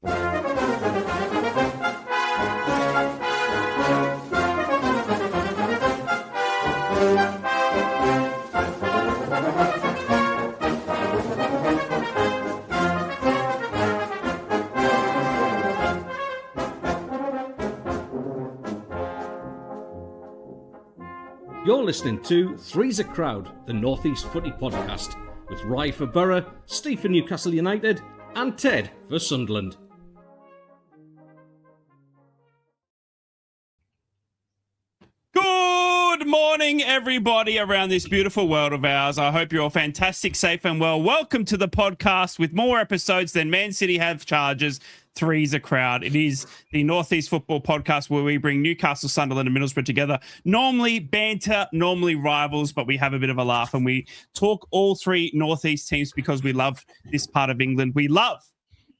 You're listening to Three's a Crowd, the North East Footy podcast, with Rye for Borough, Steve for Newcastle United, and Ted for Sunderland. Good morning, everybody around this beautiful world of ours. I hope you're all fantastic, safe and well. Welcome to the podcast with more episodes than Man City have charges. Three's a Crowd. It is the Northeast Football Podcast where we bring Newcastle, Sunderland and Middlesbrough together. Normally banter, normally rivals, but we have a bit of a laugh and we talk all three Northeast teams because we love this part of England. We love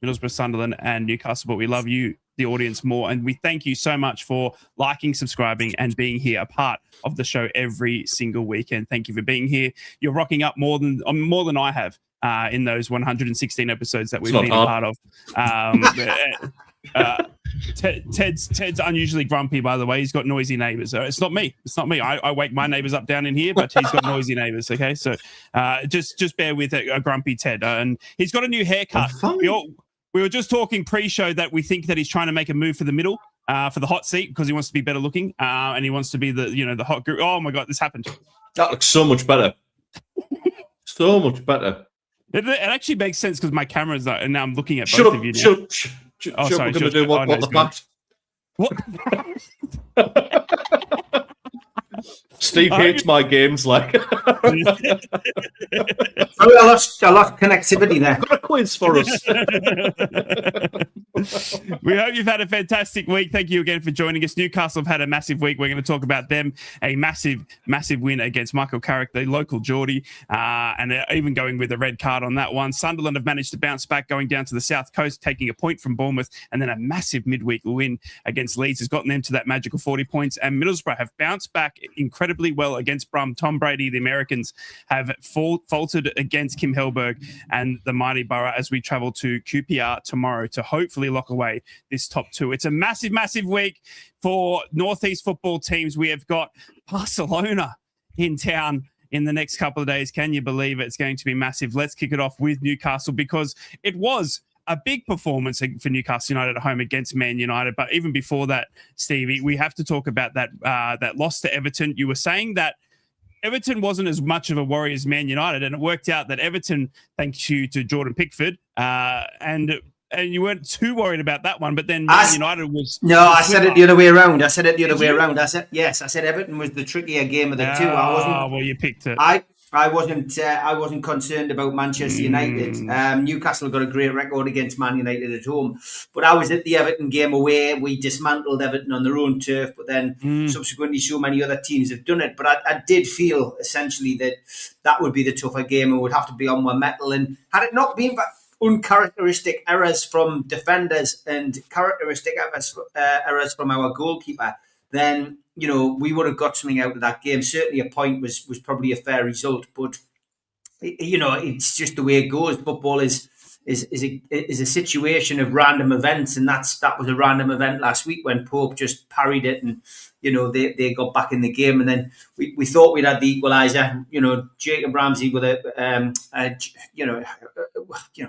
Middlesbrough, Sunderland and Newcastle, but we love you, the audience, more. And we thank you so much for liking, subscribing and being here, a part of the show every single weekend. Thank you for being here. You're rocking up more than I have. In those 116 episodes that we've been a part of. Ted's unusually grumpy, by the way. He's got noisy neighbours. It's not me. I wake my neighbours up down in here, but he's got noisy neighbours, okay? So just bear with a grumpy Ted. And he's got a new haircut. We were just talking pre-show that we think that he's trying to make a move for the middle, for the hot seat, because he wants to be better looking, and he wants to be the hot group. Oh, my God, this happened. That looks so much better. So much better. It actually makes sense because my camera's and now I'm looking at both of you. Sorry. We're going to do what the fact. What? Steve hates my games. Like, I lost connectivity there. Got a quiz for us. We hope you've had a fantastic week. Thank you again for joining us. Newcastle have had a massive week. We're going to talk about them. A massive win against Michael Carrick, the local Geordie, and even going with a red card on that one. Sunderland have managed to bounce back, going down to the South Coast, taking a point from Bournemouth, and then a massive midweek win against Leeds has gotten them to that magical 40 points. And Middlesbrough have bounced back incredibly well against Brum. Tom Brady, the Americans, have faltered against Kim Hellberg and the mighty Borough as we travel to QPR tomorrow to hopefully lock away this top two. It's a massive week for Northeast football teams. We have got Barcelona in town in the next couple of days. Can you believe it? It's going to be massive. Let's kick it off with Newcastle because it was a big performance for Newcastle United at home against Man United. But even before that, Stevie, we have to talk about that loss to Everton. You were saying that Everton wasn't as much of a worry as Man United, and it worked out that Everton, thanks you to Jordan Pickford, and you weren't too worried about that one. But then Man United was... No, I said it the other way around. I said Everton was the trickier game of the two. Well, you picked it. I wasn't concerned about Manchester United. Newcastle got a great record against Man United at home, but I was at the Everton game away. We dismantled Everton on their own turf, but then subsequently so many other teams have done it. But I did feel essentially that would be the tougher game and would have to be on my mettle. And had it not been for uncharacteristic errors from defenders and characteristic errors from our goalkeeper, then we would have got something out of that game. Certainly a point was probably a fair result, but it's just the way it goes. Football is a situation of random events, and that was a random event last week when Pope just parried it and they got back in the game, and then we thought we'd had the equaliser. Jacob Ramsey with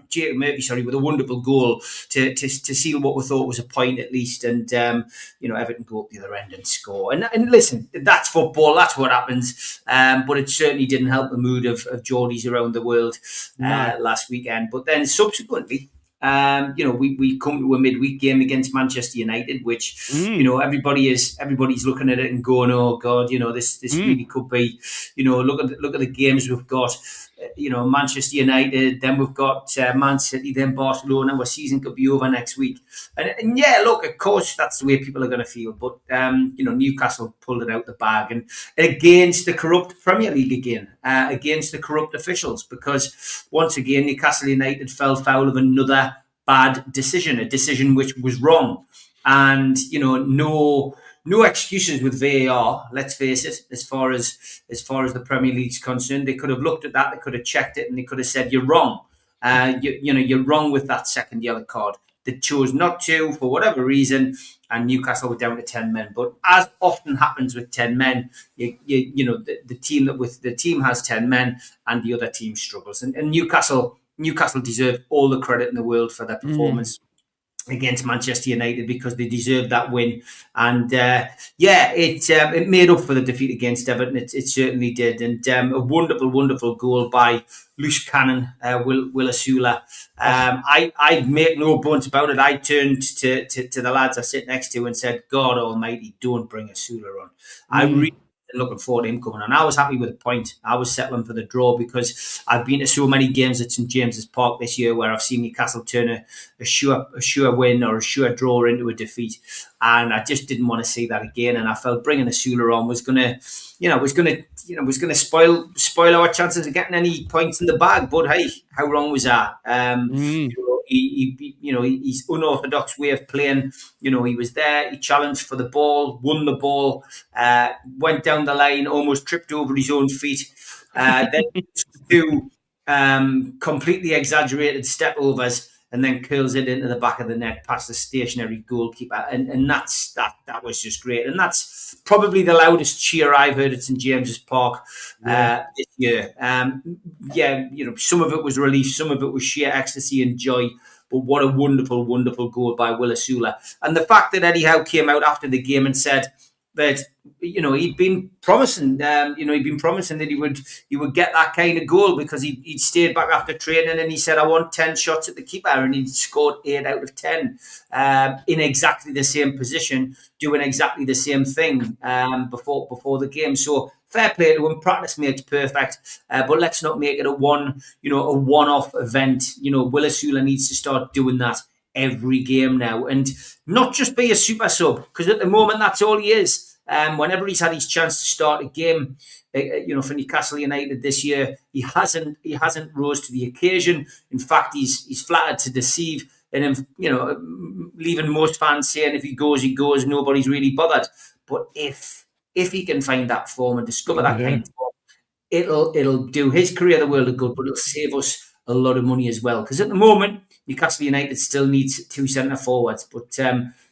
Jacob Murphy, with a wonderful goal to seal what we thought was a point at least, and Everton go up the other end and score. And listen, that's football. That's what happens. But it certainly didn't help the mood of Geordies around the world last weekend. But then subsequently, we come to a midweek game against Manchester United, which everybody's looking at it and going, "Oh God, this really could be." Look at the games we've got. Manchester United, then we've got Man City, then Barcelona. Our season could be over next week, and yeah, look, of course that's the way people are going to feel. But Newcastle pulled it out the bag, and against the corrupt Premier League again, against the corrupt officials, because once again Newcastle United fell foul of another bad decision, a decision which was wrong, and no excuses with VAR. Let's face it. As far as the Premier League's concerned, they could have looked at that, they could have checked it, and they could have said, "You're wrong. You're wrong with that second yellow card." They chose not to for whatever reason, and Newcastle were down to 10 men. But as often happens with 10 men, the team has 10 men, and the other team struggles. And Newcastle deserve all the credit in the world for their performance against Manchester United, because they deserved that win. And it made up for the defeat against Everton. It certainly did. And a wonderful goal by loose cannon Will Asula. I make no bones about it. I turned to the lads I sit next to and said, God Almighty, don't bring Asula on. I really looking forward to him coming on. I was happy with the point. I was settling for the draw, because I've been to so many games at St James's Park this year where I've seen Newcastle turn a sure win or a sure draw into a defeat, and I just didn't want to see that again. And I felt bringing Asula on was going to spoil our chances of getting any points in the bag. But hey, how wrong was that? His unorthodox way of playing. He was there. He challenged for the ball, won the ball, went down the line, almost tripped over his own feet. Then two completely exaggerated step overs, and then curls it into the back of the net past the stationary goalkeeper. And that was just great. And that's probably the loudest cheer I've heard at St James's Park this year. Some of it was relief, some of it was sheer ecstasy and joy. But what a wonderful goal by Will Asula. And the fact that Eddie Howe came out after the game and said that he'd been promising that he would get that kind of goal, because he'd stayed back after training, and he said, I want 10 shots at the keeper, and he'd scored 8 out of 10 in exactly the same position, doing exactly the same thing before the game. So fair play to him. Practice makes perfect, but let's not make it a one-off event. Will Asula needs to start doing that every game now, and not just be a super sub, because at the moment that's all he is. Whenever he's had his chance to start a game, for Newcastle United this year, he hasn't rose to the occasion. In fact, he's flattered to deceive, and leaving most fans saying if he goes, nobody's really bothered. But if he can find that form and discover that kind of form, it'll do his career the world of good, but it'll save us a lot of money as well. Because at the moment, Newcastle United still needs 2 centre forwards, but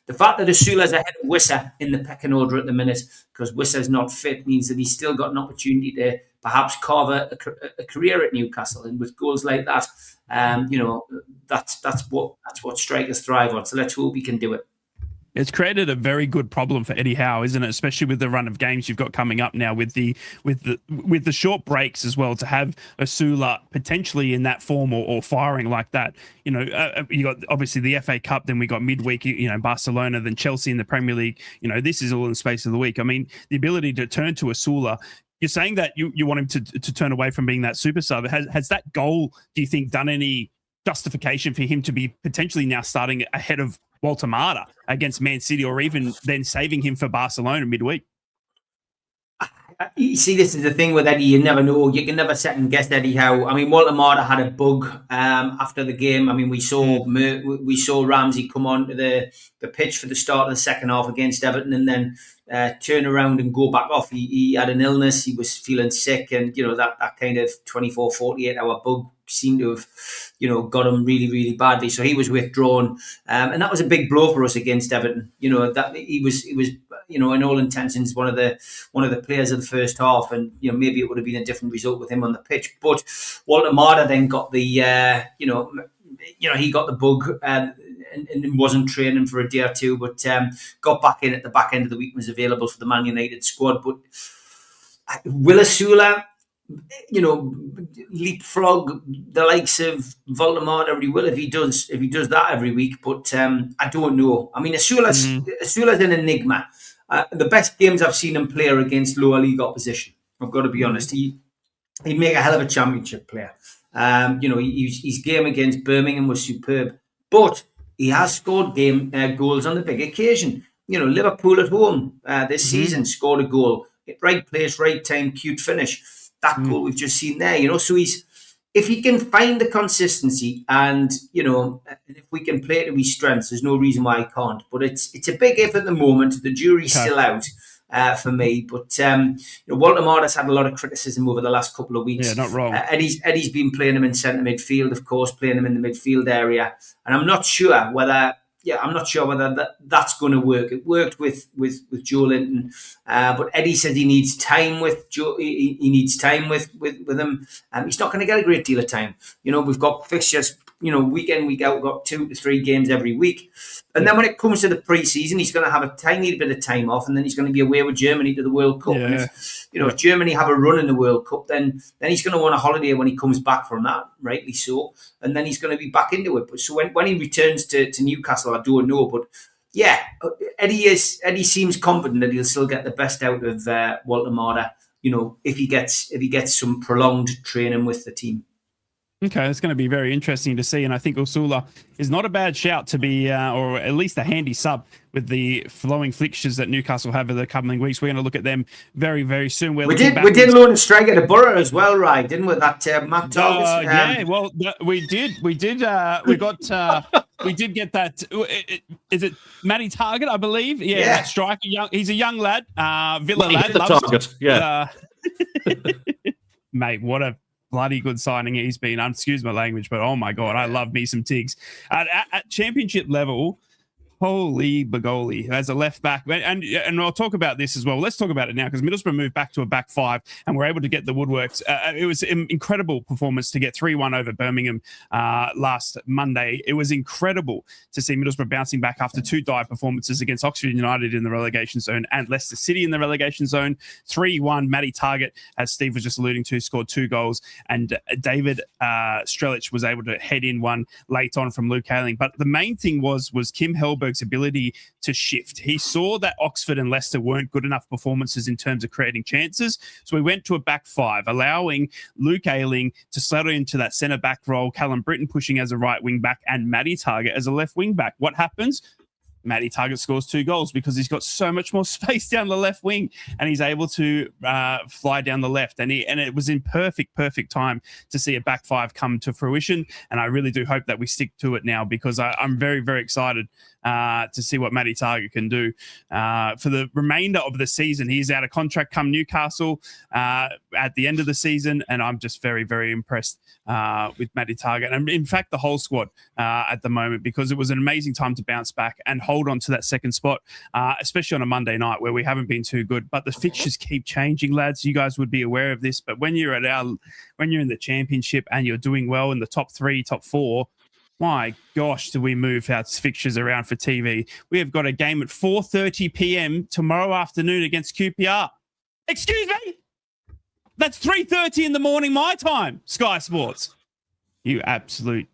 the fact that Asula's ahead of Wissa in the pecking order at the minute, because Wissa's not fit, means that he's still got an opportunity to perhaps carve a career at Newcastle. And with goals like that, that's what strikers thrive on. So let's hope he can do it. It's created a very good problem for Eddie Howe, isn't it? Especially with the run of games you've got coming up now, with the short breaks as well, to have Asula potentially in that form or firing like that. You got obviously the FA Cup, then we got midweek, Barcelona, then Chelsea in the Premier League. This is all in the space of the week. I mean, the ability to turn to Asula. You're saying that you want him to turn away from being that super sub. Has that goal, do you think, done any justification for him to be potentially now starting ahead of Walter Mata against Man City, or even then saving him for Barcelona midweek? You see, this is the thing with Eddie. You never know. You can never second guess Eddie Howe. I mean, Walter Mata had a bug after the game. I mean, we saw Ramsey come onto the pitch for the start of the second half against Everton, and then turn around and go back off. He had an illness. He was feeling sick, and that kind of 24, 48 hour bug seemed to have got him really, really badly. So he was withdrawn, and that was a big blow for us against Everton. That he was in all intentions one of the players of the first half, and maybe it would have been a different result with him on the pitch. But Walter Mata then got the he got the bug. And wasn't training for a day or two, but got back in at the back end of the week, was available for the Man United squad. But Will Asula, leapfrog the likes of Voldemort, he will if he does that every week. But I don't know. I mean, Asula's an enigma. The best games I've seen him play are against lower league opposition. I've got to be honest. He'd make a hell of a championship player. His game against Birmingham was superb, but he has scored goals on the big occasion. Liverpool at home this season scored a goal. Right place, right time, cute finish. That goal we've just seen there. So if he can find the consistency, and if we can play to his strengths, there's no reason why he can't. But it's a big if at the moment. The jury's still out. for me. But Walter Martins had a lot of criticism over the last couple of weeks. Yeah, not wrong. Eddie's been playing him in centre midfield, of course, playing him in the midfield area, and I'm not sure whether that's going to work. It worked with Joe Linton, but Eddie said he needs time with Joe. He needs time with him. He's not going to get a great deal of time. We've got fixtures, week in, week out. We've got 2 to 3 games every week. And then when it comes to the pre-season, he's going to have a tiny bit of time off, and then he's going to be away with Germany to the World Cup. Yeah. And if Germany have a run in the World Cup, then he's going to want a holiday when he comes back from that, rightly so. And then he's going to be back into it. But so when he returns to Newcastle, I don't know. But yeah, Eddie seems confident that he'll still get the best out of Walter Martins, if he gets some prolonged training with the team. Okay, it's going to be very interesting to see, and I think Ursula is not a bad shout to be, or at least a handy sub with the flowing fixtures that Newcastle have in the coming weeks. We're going to look at them very, very soon. We did loan a striker to Borough as well, right? Didn't we? That Matt Target. Yeah, well, we did. We did get that. Is it Matty Target? I believe. Yeah. That striker. He's a young lad. Villa lad. The Target. Yeah. Mate, what a bloody good signing he's been. Excuse my language, but oh my God, I love me some Tiggs. At championship level, holy bagoli, as a left back. And I'll talk about this as well. Let's talk about it now, because Middlesbrough moved back to a back 5 and were able to get the woodworks. It was an incredible performance to get 3-1 over Birmingham last Monday. It was incredible to see Middlesbrough bouncing back after 2 dire performances against Oxford United in the relegation zone and Leicester City in the relegation zone. 3-1, Matty Target, as Steve was just alluding to, scored 2 goals, and David Strelic was able to head in one late on from Luke Ayling. But the main thing was Kim Hellberg's ability to shift. He saw that Oxford and Leicester weren't good enough performances in terms of creating chances, so he went to a back 5, allowing Luke Ayling to settle into that centre back role, Callum Britton pushing as a right wing back, and Matty Target as a left wing back. What happens? Matty Target scores 2 goals because he's got so much more space down the left wing, and he's able to fly down the left. And it was in perfect time to see a back 5 come to fruition. And I really do hope that we stick to it now, because I'm very, very excited to see what Matty Target can do for the remainder of the season. He's out of contract come Newcastle at the end of the season, and I'm just very, very impressed with Matty Target, and in fact the whole squad at the moment, because it was an amazing time to bounce back and hold on to that second spot, especially on a Monday night where we haven't been too good. But the fixtures keep changing, lads. You guys would be aware of this, but when you're in the championship and you're doing well in the top 3, top 4, my gosh, do we move our fixtures around for TV? We have got a game at 4:30 p.m. tomorrow afternoon against QPR. Excuse me? That's 3:30 in the morning my time, Sky Sports. You absolute...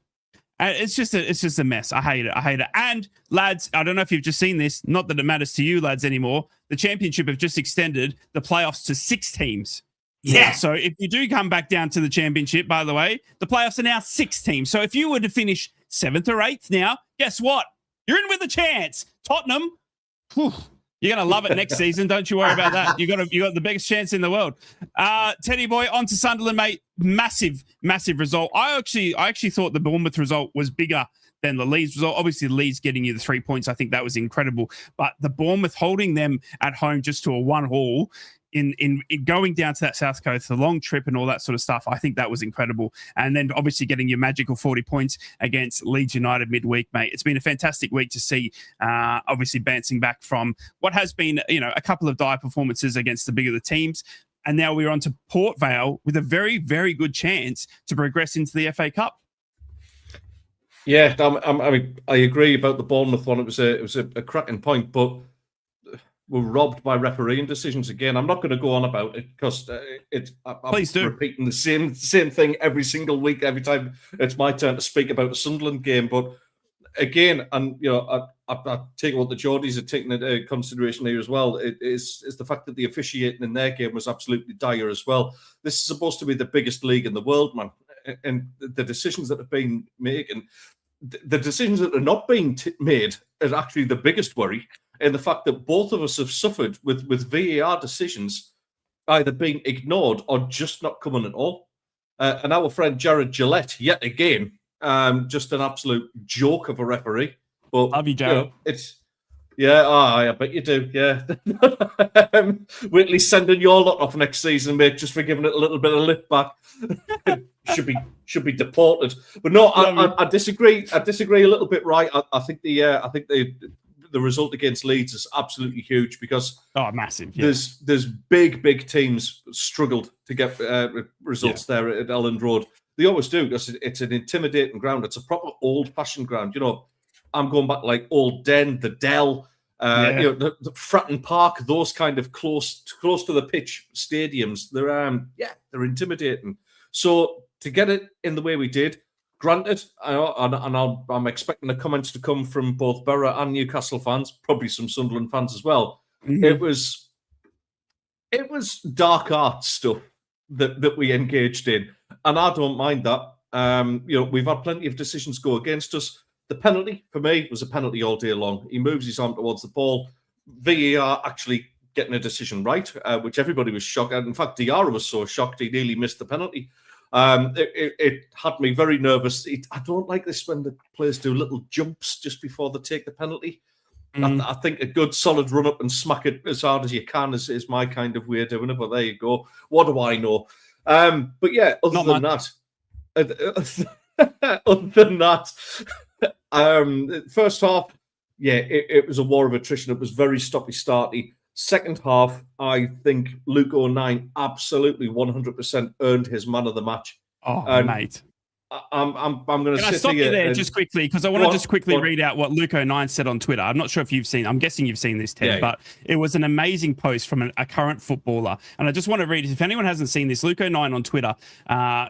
It's just a mess. I hate it. And, lads, I don't know if you've just seen this, not that it matters to you, lads, anymore. The championship have just extended the playoffs to 6 teams. Yeah. So if you do come back down to the championship, by the way, the playoffs are now 6 teams. So if you were to finish 7th or 8th now, guess what? You're in with a chance. Tottenham, whew, you're going to love it next season. Don't you worry about that. You got the biggest chance in the world. Teddy boy, on to Sunderland, mate. Massive result. I actually thought the Bournemouth result was bigger than the Leeds result. Obviously, Leeds getting you the 3 points, I think that was incredible. But the Bournemouth holding them at home just to a 1-1 in going down to that South Coast, the long trip and all that sort of stuff, I think that was incredible. And then obviously getting your magical 40 points against Leeds United midweek, mate. It's been a fantastic week to see, obviously bouncing back from what has been, a couple of dire performances against the bigger the teams. And now we're on to Port Vale with a very, very good chance to progress into the FA Cup. Yeah, I agree about the Bournemouth one. It was a cracking point, but we're robbed by refereeing decisions again. I'm not going to go on about it because I'm repeating the same thing every single week, every time it's my turn to speak about the Sunderland game. But again, and I take what the Geordies are taking into consideration here as well. It is the fact that the officiating in their game was absolutely dire as well. This is supposed to be the biggest league in the world, man, and the decisions that have been making, the decisions that are not being made is actually the biggest worry. And the fact that both of us have suffered with VAR decisions either being ignored or just not coming at all. And our friend Jared Gillette, yet again, just an absolute joke of a referee. But love you, Jared. Yeah, I bet you do. Yeah, Whitley's sending your lot off next season, mate, just for giving it a little bit of lift back. should be deported. But no, I disagree. I disagree a little bit. Right, I think the result against Leeds is absolutely huge because massive. Yeah. There's big teams struggled to get results there at Elland Road. They always do because it's an intimidating ground. It's a proper old-fashioned ground. You know, I'm going back like Old Den, the Dell, the Fratton Park, those kind of close to the pitch stadiums. They're intimidating. So to get it in the way we did, granted, I'm expecting the comments to come from both Borough and Newcastle fans, probably some Sunderland fans as well. Mm-hmm. It was dark art stuff that we engaged in, and I don't mind that. We've had plenty of decisions go against us. The penalty, for me, was a penalty all day long. He moves his arm towards the ball. VAR actually getting a decision right, which everybody was shocked at. In fact, Diarra was so shocked he nearly missed the penalty. It had me very nervous. I don't like this when the players do little jumps just before they take the penalty. I think a good solid run up and smack it as hard as you can is my kind of way of doing it. But there you go. What do I know? But yeah, other than that, first half, it was a war of attrition. It was very stoppy-starty. Second half, I think Luke 29 absolutely 100% earned his man of the match. Mate. I'm going to Can I stop you there just quickly? Because I want to just quickly read out what Luke 29 said on Twitter. I'm not sure if you've seen, I'm guessing you've seen this, Ted, but it was an amazing post from a current footballer. And I just want to read it. If anyone hasn't seen this, Luke 29 on Twitter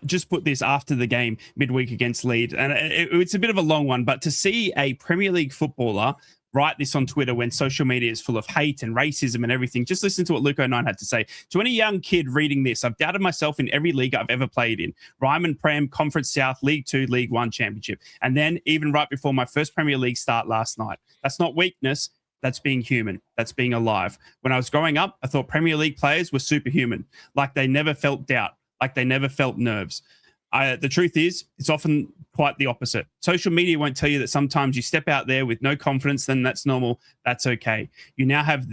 just put this after the game midweek against Leeds. And it's a bit of a long one, but to see a Premier League footballer write this on Twitter when social media is full of hate and racism and everything. Just listen to what Luke 09 had to say. To any young kid reading this, I've doubted myself in every league I've ever played in. Ryman Prem, Conference South, League 2, League 1 Championship. And then even right before my first Premier League start last night. That's not weakness. That's being human. That's being alive. When I was growing up, I thought Premier League players were superhuman. Like they never felt doubt. Like they never felt nerves. The truth is, it's often quite the opposite. Social media won't tell you that sometimes you step out there with no confidence, then that's normal. That's okay. You now have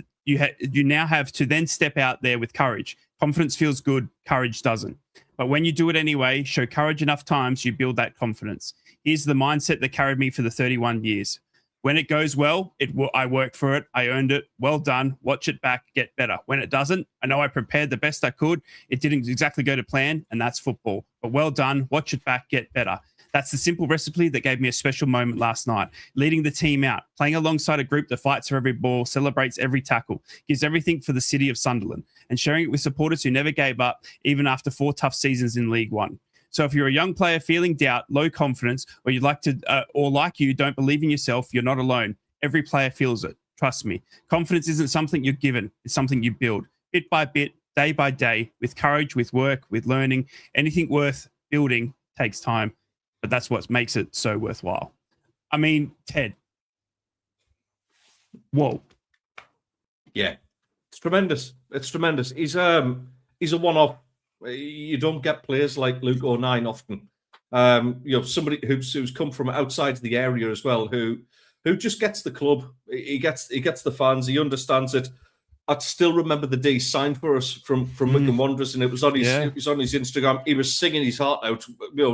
to then step out there with courage. Confidence feels good. Courage doesn't. But when you do it anyway, show courage enough times, you build that confidence. Here's the mindset that carried me for the 31 years. When it goes well, I worked for it. I earned it. Well done. Watch it back. Get better. When it doesn't, I know I prepared the best I could. It didn't exactly go to plan, and that's football. But well done. Watch it back. Get better. That's the simple recipe that gave me a special moment last night. Leading the team out, playing alongside a group that fights for every ball, celebrates every tackle, gives everything for the city of Sunderland, and sharing it with supporters who never gave up, even after 4 tough seasons in League One. So if you're a young player feeling doubt, low confidence, or you'd like to, or like you don't believe in yourself, you're not alone. Every player feels it. Trust me. Confidence isn't something you're given. It's something you build bit by bit, day by day, with courage, with work, with learning. Anything worth building takes time, but that's what makes it so worthwhile. I mean, Ted. Whoa. Yeah, it's tremendous. It's tremendous. He's a one-off. You don't get players like Luke 09 often. Somebody who's come from outside the area as well, who just gets the club. He gets the fans. He understands it. I still remember the day he signed for us from Wigan Wanderers, and it was on his Instagram. He was singing his heart out,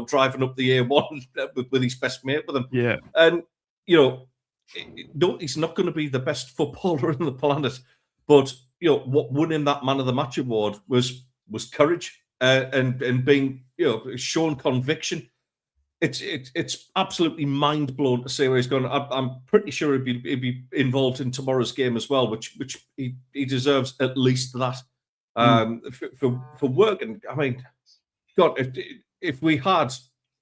driving up the A1 with his best mate with him. Yeah, and he's not going to be the best footballer on the planet, but what won him that Man of the Match award was courage and being shown conviction. It's absolutely mind blown to say where he's going. I'm pretty sure he'd be involved in tomorrow's game as well, which he deserves at least that for work. And I mean, God, if we had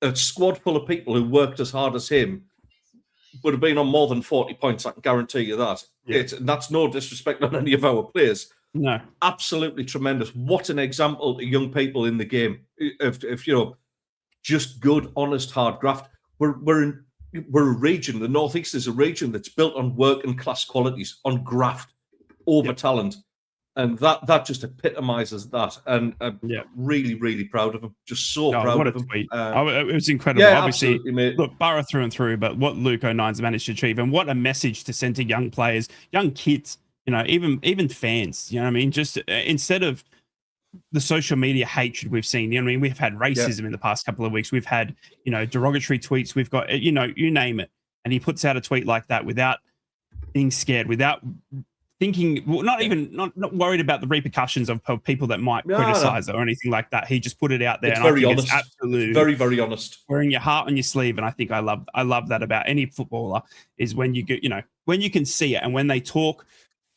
a squad full of people who worked as hard as him, would have been on more than 40 points. I can guarantee you that. Yeah. That's no disrespect on any of our players. No, absolutely tremendous. What an example to young people in the game. If just good, honest, hard graft. We're a region. The Northeast is a region that's built on work and class qualities, on graft over talent. And that just epitomises that. And I'm really, really proud of him. Just so proud what of a him. Tweet. It was incredible. Yeah, obviously, mate. Look, Borough through and through, but what Luke O'Nine's managed to achieve, and what a message to send to young players, young kids, even fans, you know what I mean? Just instead of the social media hatred we've seen, you know what I mean? We've had racism in the past couple of weeks. We've had, derogatory tweets. We've got, you name it. And he puts out a tweet like that without being scared, without thinking, not worried about the repercussions of people that might criticize it or anything like that. He just put it out there. It's very honest. It's absolute, very, very honest. Wearing your heart on your sleeve. And I think I love that about any footballer, is when you get, when you can see it and when they talk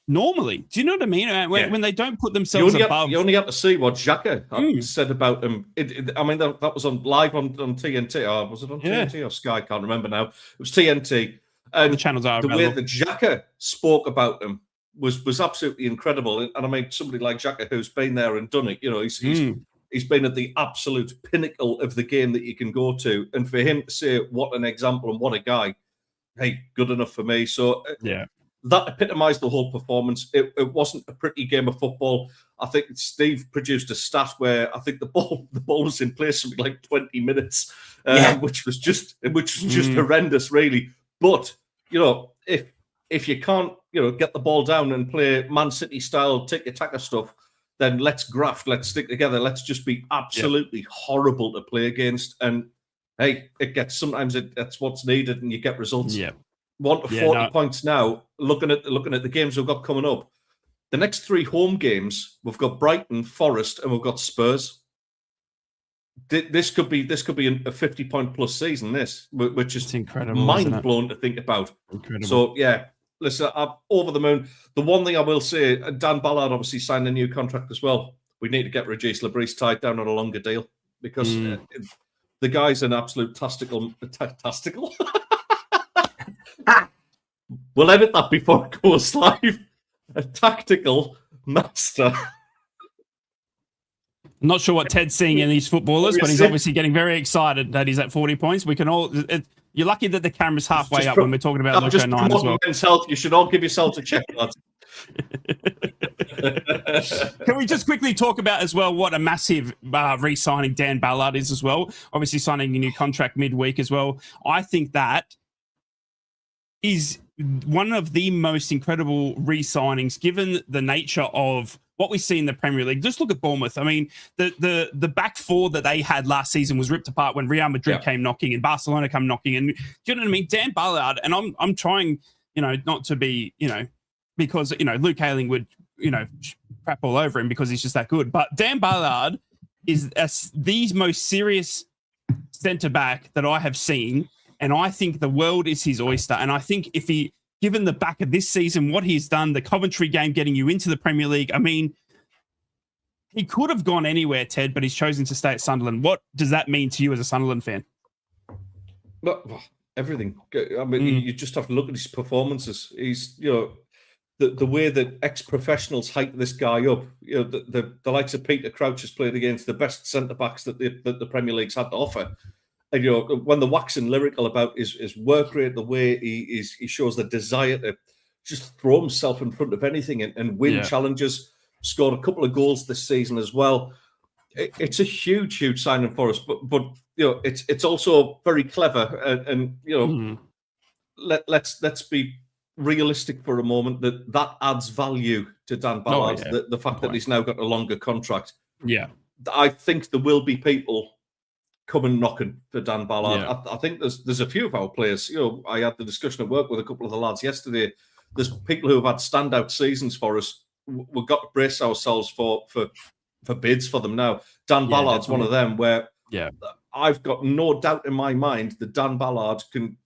normally. Do you know what I mean? When they don't put themselves above. You only have to see what Xhaka said about him. That was live on TNT. Or was it on TNT or Sky? I can't remember now. It was TNT. And the channels are the available. way that Xhaka spoke about him was absolutely incredible. And I mean, somebody like Xhaka who's been there and done it, he's been at the absolute pinnacle of the game that you can go to. And for him to say what an example and what a guy, hey, good enough for me. So that epitomised the whole performance. It wasn't a pretty game of football. I think Steve produced a stat where I think the ball was in place for like 20 minutes, which was just horrendous, really. But if you can't get the ball down and play Man City style tick-a-tacker stuff, then let's graft, let's stick together, let's just be absolutely horrible to play against. And hey, sometimes that's what's needed, and you get results. Yeah. 1 to 40 points now. Looking at the games we've got coming up, the next 3 home games we've got Brighton, Forest, and we've got Spurs. This could be a 50-point plus season. Which is incredible, mind blown to think about. Incredible. So listen, I'm over the moon. The one thing I will say, Dan Ballard obviously signed a new contract as well. We need to get Regis Labrise tied down on a longer deal, because the guy's an absolute tastical. We'll edit that before it goes live. A tactical master. I'm not sure what Ted's seeing in these footballers, but he's obviously getting very excited that he's at 40 points. We can all. You're lucky that the camera's halfway up when we're talking about Luke O'Nine as well. Health. You should all give yourselves a check, lads. Can we just quickly talk about as well what a massive re-signing Dan Ballard is as well? Obviously signing a new contract midweek as well. I think that is one of the most incredible re-signings, given the nature of what we see in the Premier League. Just look at Bournemouth. I mean, the back four that they had last season was ripped apart when Real Madrid came knocking and Barcelona came knocking. And do you know what I mean? Dan Ballard, and I'm trying, not to be, because, Luke Ayling would, crap all over him because he's just that good. But Dan Ballard is the most serious centre-back that I have seen. And I think the world is his oyster. And I think if given the back of this season, what he's done, the Coventry game getting you into the Premier League, I mean, he could have gone anywhere, Ted, but he's chosen to stay at Sunderland. What does that mean to you as a Sunderland fan? Well, everything. I mean, you just have to look at his performances. He's, the way that ex-professionals hype this guy up, the likes of Peter Crouch has played against the best centre-backs that the Premier League's had to offer. And, when they're waxing lyrical about his work rate, the way he shows the desire to just throw himself in front of anything and win challenges, scored a couple of goals this season as well. It's a huge signing for us, but it's also very clever, and let's be realistic for a moment that adds value to Dan Ballard. The fact that he's now got a longer contract. Yeah, I think there will be people coming knocking for Dan Ballard. I think there's a few of our players. I had the discussion at work with a couple of the lads yesterday. There's people who have had standout seasons for us. We've got to brace ourselves for bids for them now. Dan Ballard's one of them where I've got no doubt in my mind that Dan Ballard can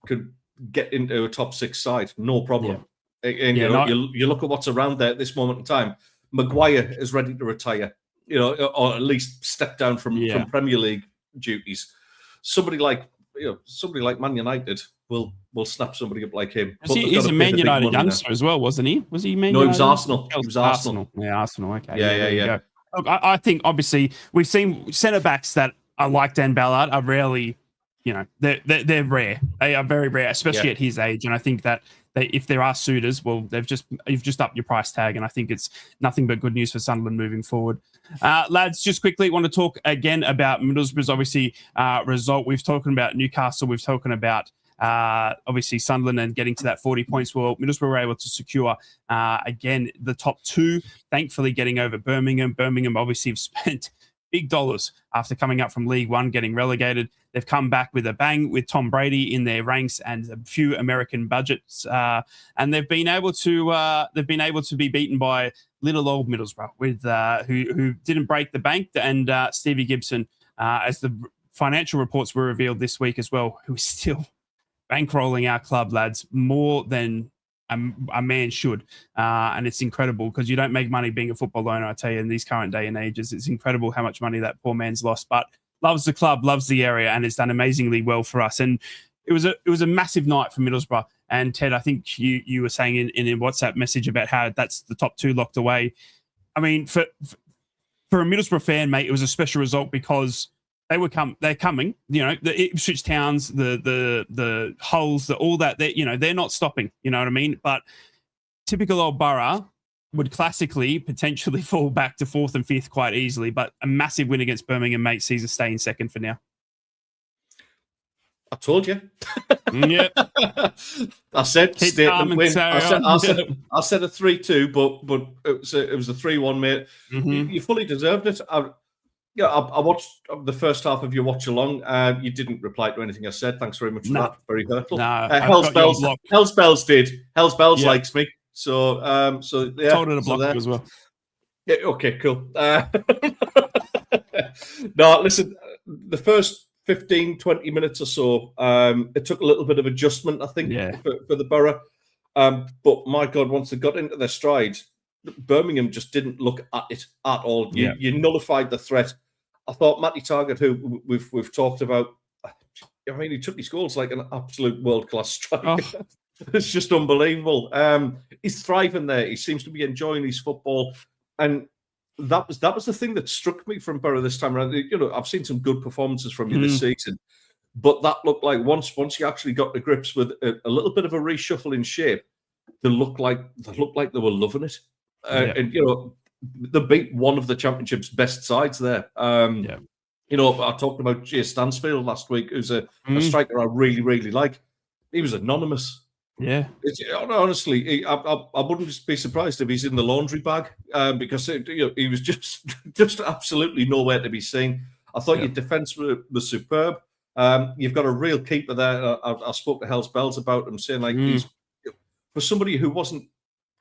get into a top 6 side, no problem. And you look at what's around there at this moment in time. Maguire is ready to retire, or at least step down from Premier League duties. Somebody like Man United will snap somebody up like him. He's a Man United youngster as well, wasn't he? Was he Man United? No, he was Arsenal. He was Arsenal. Yeah, Arsenal. Okay. Yeah. Look, I think obviously we've seen centre backs that are like Dan Ballard are rarely, they're rare. They are very rare, especially at his age. And I think that if there are suitors, well, you've just upped your price tag, and I think it's nothing but good news for Sunderland moving forward. Lads, just quickly want to talk again about Middlesbrough's obviously result. We've spoken about Newcastle. We've spoken about obviously Sunderland and getting to that 40 points. Well, Middlesbrough were able to secure again the top 2, thankfully getting over Birmingham. Birmingham obviously have spent big dollars after coming up from League One, getting relegated. They've come back with a bang with Tom Brady in their ranks and a few American budgets, and they've been able to be beaten by little old Middlesbrough with who didn't break the bank, and Stevie Gibson, as the financial reports were revealed this week as well, who is still bankrolling our club, lads, more than a man should. And it's incredible because you don't make money being a football owner, I tell you, in these current day and ages. It's incredible how much money that poor man's lost, but loves the club, loves the area, and has done amazingly well for us. And it was a massive night for Middlesbrough. And Ted, I think you were saying in a WhatsApp message about how that's the top 2 locked away. I mean, for a Middlesbrough fan, mate, it was a special result because they're coming, the Ipswich Towns, the Hulls, all that, they're not stopping, you know what I mean? But typical old Borough would classically potentially fall back to 4th and 5th quite easily, but a massive win against Birmingham, mate, sees us stay in 2nd for now. I told you. Yeah. I said Keep statement win. I said a 3-2, but it was a 3-1, mate. Mm-hmm. You fully deserved it. I watched the first half of your watch along. You didn't reply to anything I said. Thanks very much for that. Very hurtful. No, Hell's Bells did. Hell's Bells likes me. So yeah. Told her to block you as well. Yeah. Okay. Cool. No, listen. The first 15, 20 minutes or so, it took a little bit of adjustment, I think, for the Borough. But my God, once they got into their stride, Birmingham just didn't look at it at all. You nullified the threat. I thought Matty Targett, who we've talked about, I mean, he took his goals like an absolute world-class striker. Oh. It's just unbelievable. He's thriving there. He seems to be enjoying his football. And that was the thing that struck me from Borough this time around. I've seen some good performances from you this season, but that looked like once you actually got to grips with a little bit of a reshuffle in shape, they looked like they were loving it. And they beat one of the Championship's best sides there. I talked about Jay Stansfield last week, who's a striker I really, really like. He was anonymous. Yeah. Honestly, I wouldn't be surprised if he's in the laundry bag because he was just absolutely nowhere to be seen. I thought your defence was superb. You've got a real keeper there. I spoke to Hell's Bells about him, saying he's for somebody who wasn't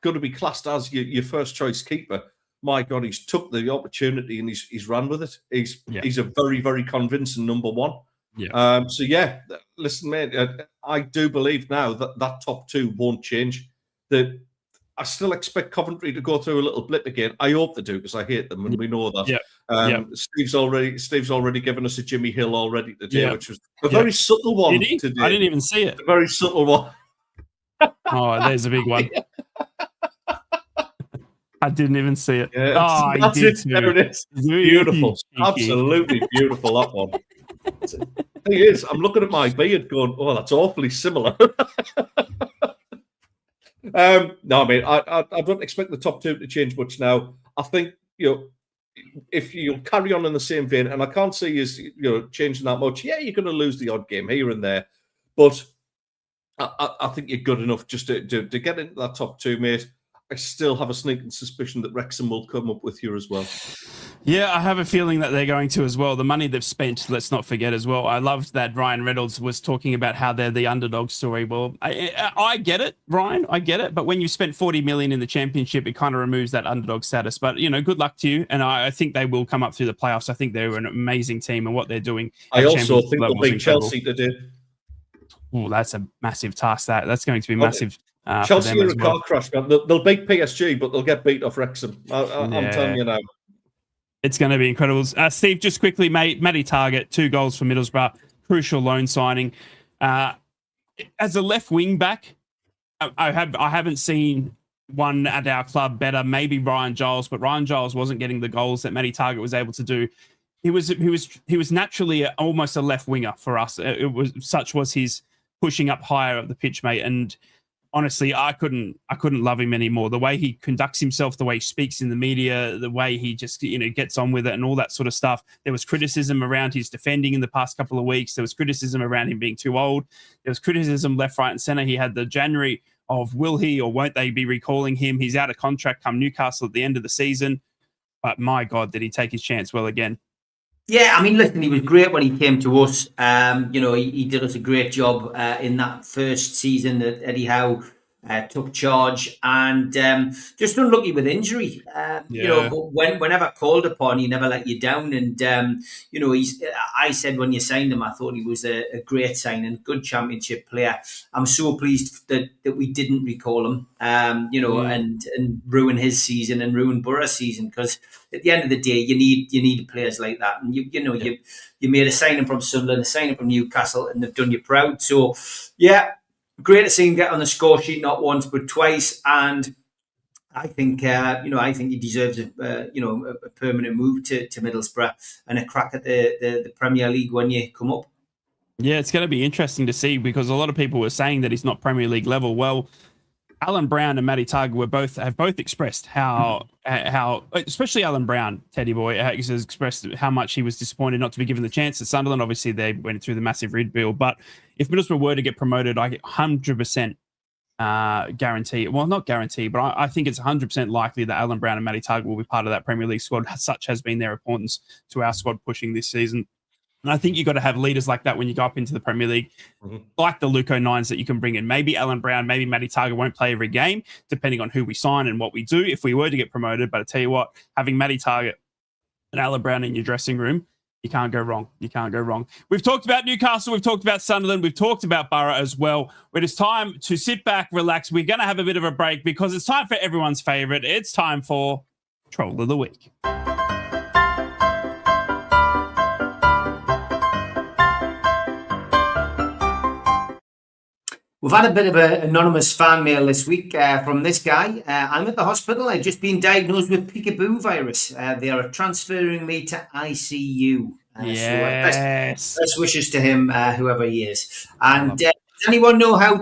going to be classed as your first choice keeper. My God, he's took the opportunity and he's run with it. He's a very, very convincing number one. Yeah. Listen, mate, I do believe now that top 2 won't change. I still expect Coventry to go through a little blip again. I hope they do because I hate them and we know that. Yeah. Steve's already given us a Jimmy Hill already today, which was a very subtle one. Did he? Today. I didn't even see it. A very subtle one. Oh, there's a big one. I didn't even see it. Yeah, he did. There it is. Beautiful. Absolutely beautiful, that one. The thing is, I'm looking at my beard going, oh, that's awfully similar. No, mate, I don't expect the top 2 to change much now. I think, if you'll carry on in the same vein, and I can't see you changing that much. Yeah, you're going to lose the odd game here and there, but I think you're good enough just to get into that top 2, mate. I still have a sneaking suspicion that Wrexham will come up with you as well. Yeah, I have a feeling that they're going to as well. The money they've spent, let's not forget as well. I loved that Ryan Reynolds was talking about how they're the underdog story. Well, I get it, Ryan. I get it. But when you spent 40 million in the Championship, it kind of removes that underdog status. But, good luck to you. And I think they will come up through the playoffs. I think they're an amazing team and what they're doing. I also think they'll beat Chelsea today. Oh, that's a massive task. That's going to be massive. Chelsea are a car crash. They'll beat PSG, but they'll get beat off Wrexham. I'm telling you now. It's going to be incredible. Steve, just quickly, mate, Matty Targett, 2 goals for Middlesbrough, crucial loan signing. As a left wing back, I haven't seen one at our club better. Maybe Ryan Giles, but Ryan Giles wasn't getting the goals that Matty Targett was able to do. he was naturally almost a left winger for us. Such was his pushing up higher up the pitch, mate. And honestly, I couldn't love him anymore. The way he conducts himself, the way he speaks in the media, the way he just gets on with it, and all that sort of stuff. There was criticism around his defending in the past couple of weeks. There was criticism around him being too old. There was criticism left, right, and centre. He had the January of will he or won't they be recalling him? He's out of contract come Newcastle at the end of the season. But my God, did he take his chance well again? Yeah, I mean, listen, he was great when he came to us. He did us a great job in that first season that Eddie Howe took charge, and just unlucky with injury. But whenever called upon, he never let you down. And I said when you signed him, I thought he was a great signing, good championship player. I'm so pleased that we didn't recall him, and ruin his season and ruin Borough's season, because at the end of the day, you need players like that. And you made a signing from Sunderland, a signing from Newcastle, and they've done you proud. So yeah. Great to see him get on the score sheet not once but twice, and I think he deserves a permanent move to Middlesbrough and a crack at the Premier League when you come up. Yeah, it's going to be interesting to see, because a lot of people were saying that he's not Premier League level. Well, Alan Brown and Matty Targa have both expressed how especially Alan Brown, Teddy Boy, has expressed how much he was disappointed not to be given the chance at Sunderland. Obviously, they went through the massive rebuild, but if Middlesbrough were to get promoted, I 100% guarantee. Well, not guarantee, but I think it's 100% likely that Alan Brown and Matty Targa will be part of that Premier League squad. Such has been their importance to our squad pushing this season. And I think you've got to have leaders like that when you go up into the Premier League, like the Luco Nines that you can bring in. Maybe Alan Brown, maybe Matty Targa won't play every game, depending on who we sign and what we do if we were to get promoted. But I tell you what, having Matty Targa and Alan Brown in your dressing room, you can't go wrong. You can't go wrong. We've talked about Newcastle. We've talked about Sunderland. We've talked about Borough as well. But it's time to sit back, relax. We're going to have a bit of a break because it's time for everyone's favourite. It's time for Troll of the Week. We've had a bit of an anonymous fan mail this week from this guy. I'm at the hospital. I've just been diagnosed with peekaboo virus. They are transferring me to ICU. Yes. So best wishes to him, whoever he is. And does anyone know how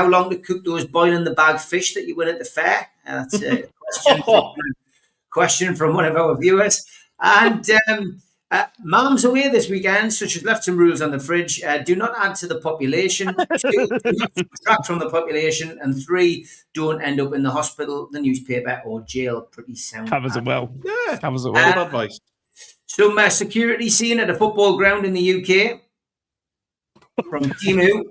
long to cook those boiling the bag fish that you win at the fair? That's a question from one of our viewers. And Mum's away this weekend, so she's left some rules on the fridge. Do not add to the population. 2, do not subtract from the population. And 3, don't end up in the hospital, the newspaper, or jail. Pretty sound. Covers it well. Yeah, covers it well. Good advice. Some security scene at a football ground in the UK from Timu.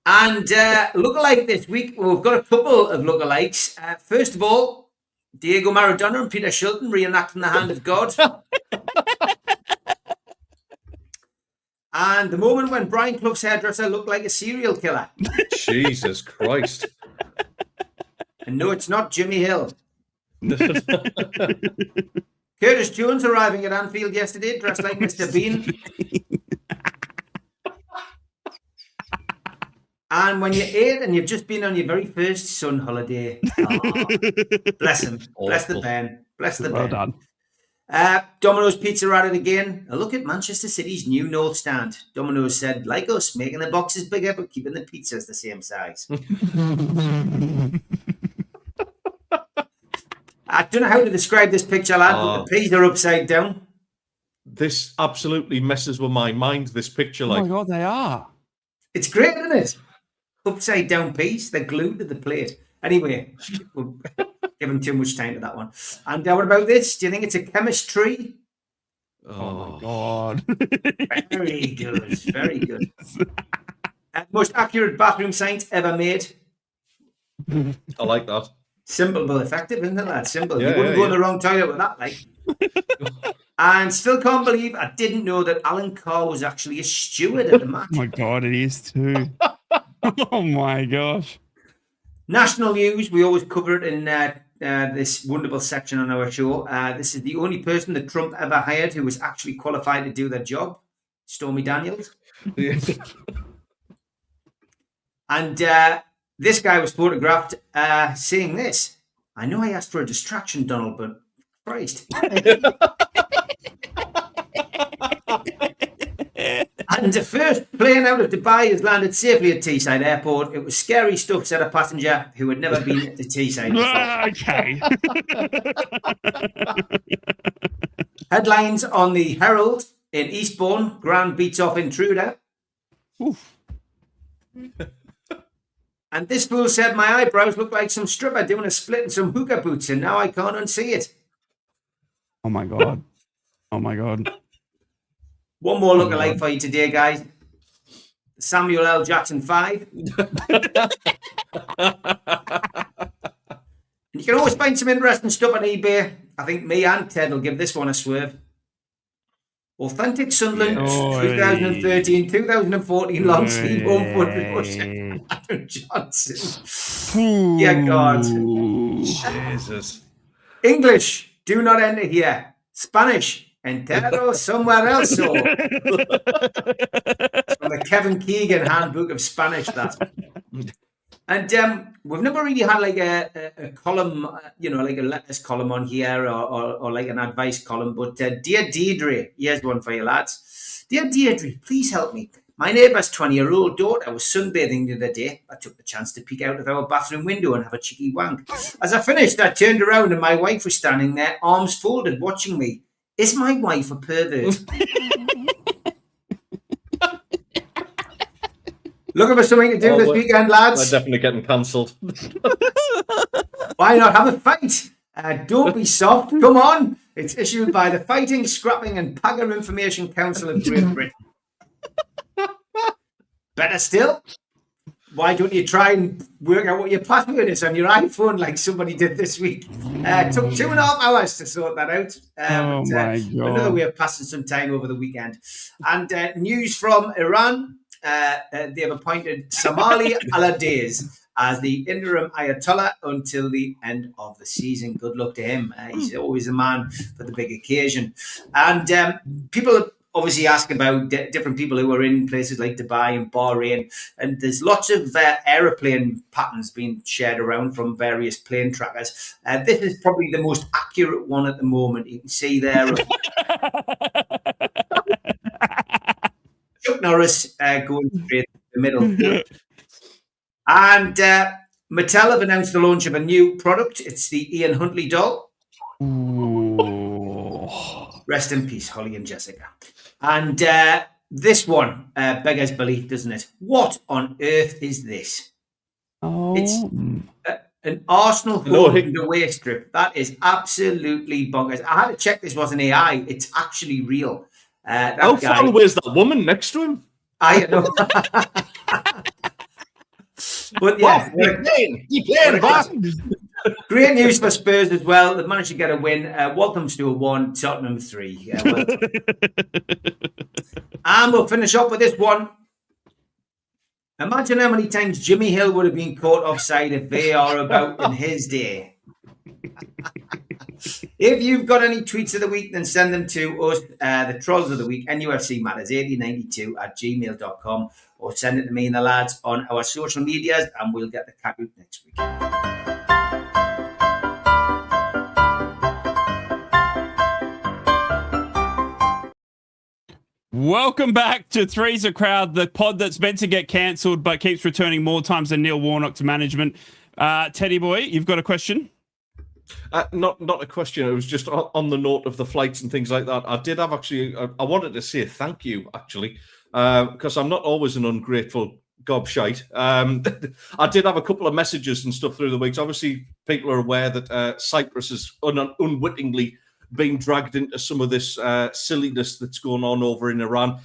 And lookalike this week, we've got a couple of lookalikes. First of all, Diego Maradona and Peter Shilton reenacting the hand of God. And the moment when Brian Clough's hairdresser looked like a serial killer. Jesus Christ. And no, it's not Jimmy Hill. Curtis Jones arriving at Anfield yesterday dressed like Mr. Bean. And when you're 8 and you've just been on your very first sun holiday. Oh, bless him. Awful. Bless the Ben. Bless the well Ben. Done. Domino's Pizza at it again. A look at Manchester City's new North Stand. Domino's said, like us, making the boxes bigger but keeping the pizzas the same size. I don't know how to describe this picture, lad, but the peas are upside down. This absolutely messes with my mind, this picture. Oh my God, they are. It's great, isn't it? Upside down peas, they're glued to the plate. Anyway, we'll give them too much time to that one. And what about this? Do you think it's a chemistry? Oh my God. Very good. Very good. Most accurate bathroom science ever made. I like that. Simple but effective, isn't it, lad? Simple. You wouldn't go in the wrong toilet with that, like. And still can't believe I didn't know that Alan Carr was actually a steward at the match. Oh my God, it is too. Oh my gosh. National news, we always cover it in this wonderful section on our show. This is the only person that Trump ever hired who was actually qualified to do their job, Stormy Daniels. And this guy was photographed saying this. I know I asked for a distraction, Donald, but Christ. And the first plane out of Dubai has landed safely at Teesside Airport. It was scary stuff, said a passenger who had never been to Teesside before. Okay. Headlines on the Herald in Eastbourne. Grand beats off intruder. Oof. And this fool said my eyebrows look like some stripper doing a split in some hookah boots, and now I can't unsee it. Oh my God. Oh my God. One more lookalike for you today, guys. Samuel L. Jackson 5. And you can always find some interesting stuff on eBay. I think me and Ted will give this one a swerve. Authentic Sunderland 2013, 2014 long sleeve home foot Russia. Adam Johnson. Yeah, God. Jesus. English, do not enter here. Spanish, entero somewhere else. So. It's from the Kevin Keegan Handbook of Spanish, that. And we've never really had like a column, like a letters column on here or like an advice column. But Dear Deirdre, here's one for you lads. Dear Deirdre, please help me. My neighbour's 20-year-old daughter was sunbathing the other day. I took the chance to peek out of our bathroom window and have a cheeky wank. As I finished, I turned around and my wife was standing there, arms folded, watching me. Is my wife a pervert? Looking for something to do this weekend, lads? We're definitely getting cancelled. Why not have a fight? Don't be soft. Come on. It's issued by the Fighting, Scrapping and Pagger Information Council of Great Britain. Better still, why don't you try and work out what your password is on your iPhone like somebody did this week? Took 2.5 hours to sort that out. My God. Another way of passing some time over the weekend. And news from Iran. They have appointed Somali Alades as the interim Ayatollah until the end of the season. Good luck to him. He's always a man for the big occasion. And people obviously ask about different people who are in places like Dubai and Bahrain. And there's lots of aeroplane patterns being shared around from various plane trackers. This is probably the most accurate one at the moment. You can see there. Chuck Norris going straight in the middle. And Mattel have announced the launch of a new product. It's the Ian Huntley doll. Ooh. Rest in peace, Holly and Jessica. And this one beggars belief, doesn't it? What on earth is this? Oh. It's an Arsenal home and away strip. That is absolutely bonkers. I had to check this wasn't AI. It's actually real. How far away is that woman next to him? I know. But yeah, you playing, boss. Great news for Spurs as well. They've managed to get a win. Walthamstow 1, Tottenham 3. Yeah, well and we'll finish up with this one. Imagine how many times Jimmy Hill would have been caught offside if VAR about in his day. If you've got any tweets of the week, then send them to us, the Trolls of the Week, NUFC Matters 8092@gmail.com, or send it to me and the lads on our social medias, and we'll get the cat out next week. Welcome back to Three's a Crowd, the pod that's meant to get cancelled but keeps returning more times than Neil Warnock to management. Teddy boy, you've got a question? Not a question. It was just on the note of the flights and things like that. I did have I wanted to say thank you, actually, because I'm not always an ungrateful gobshite. I did have a couple of messages and stuff through the weeks. Obviously, people are aware that Cyprus is unwittingly being dragged into some of this silliness that's going on over in Iran.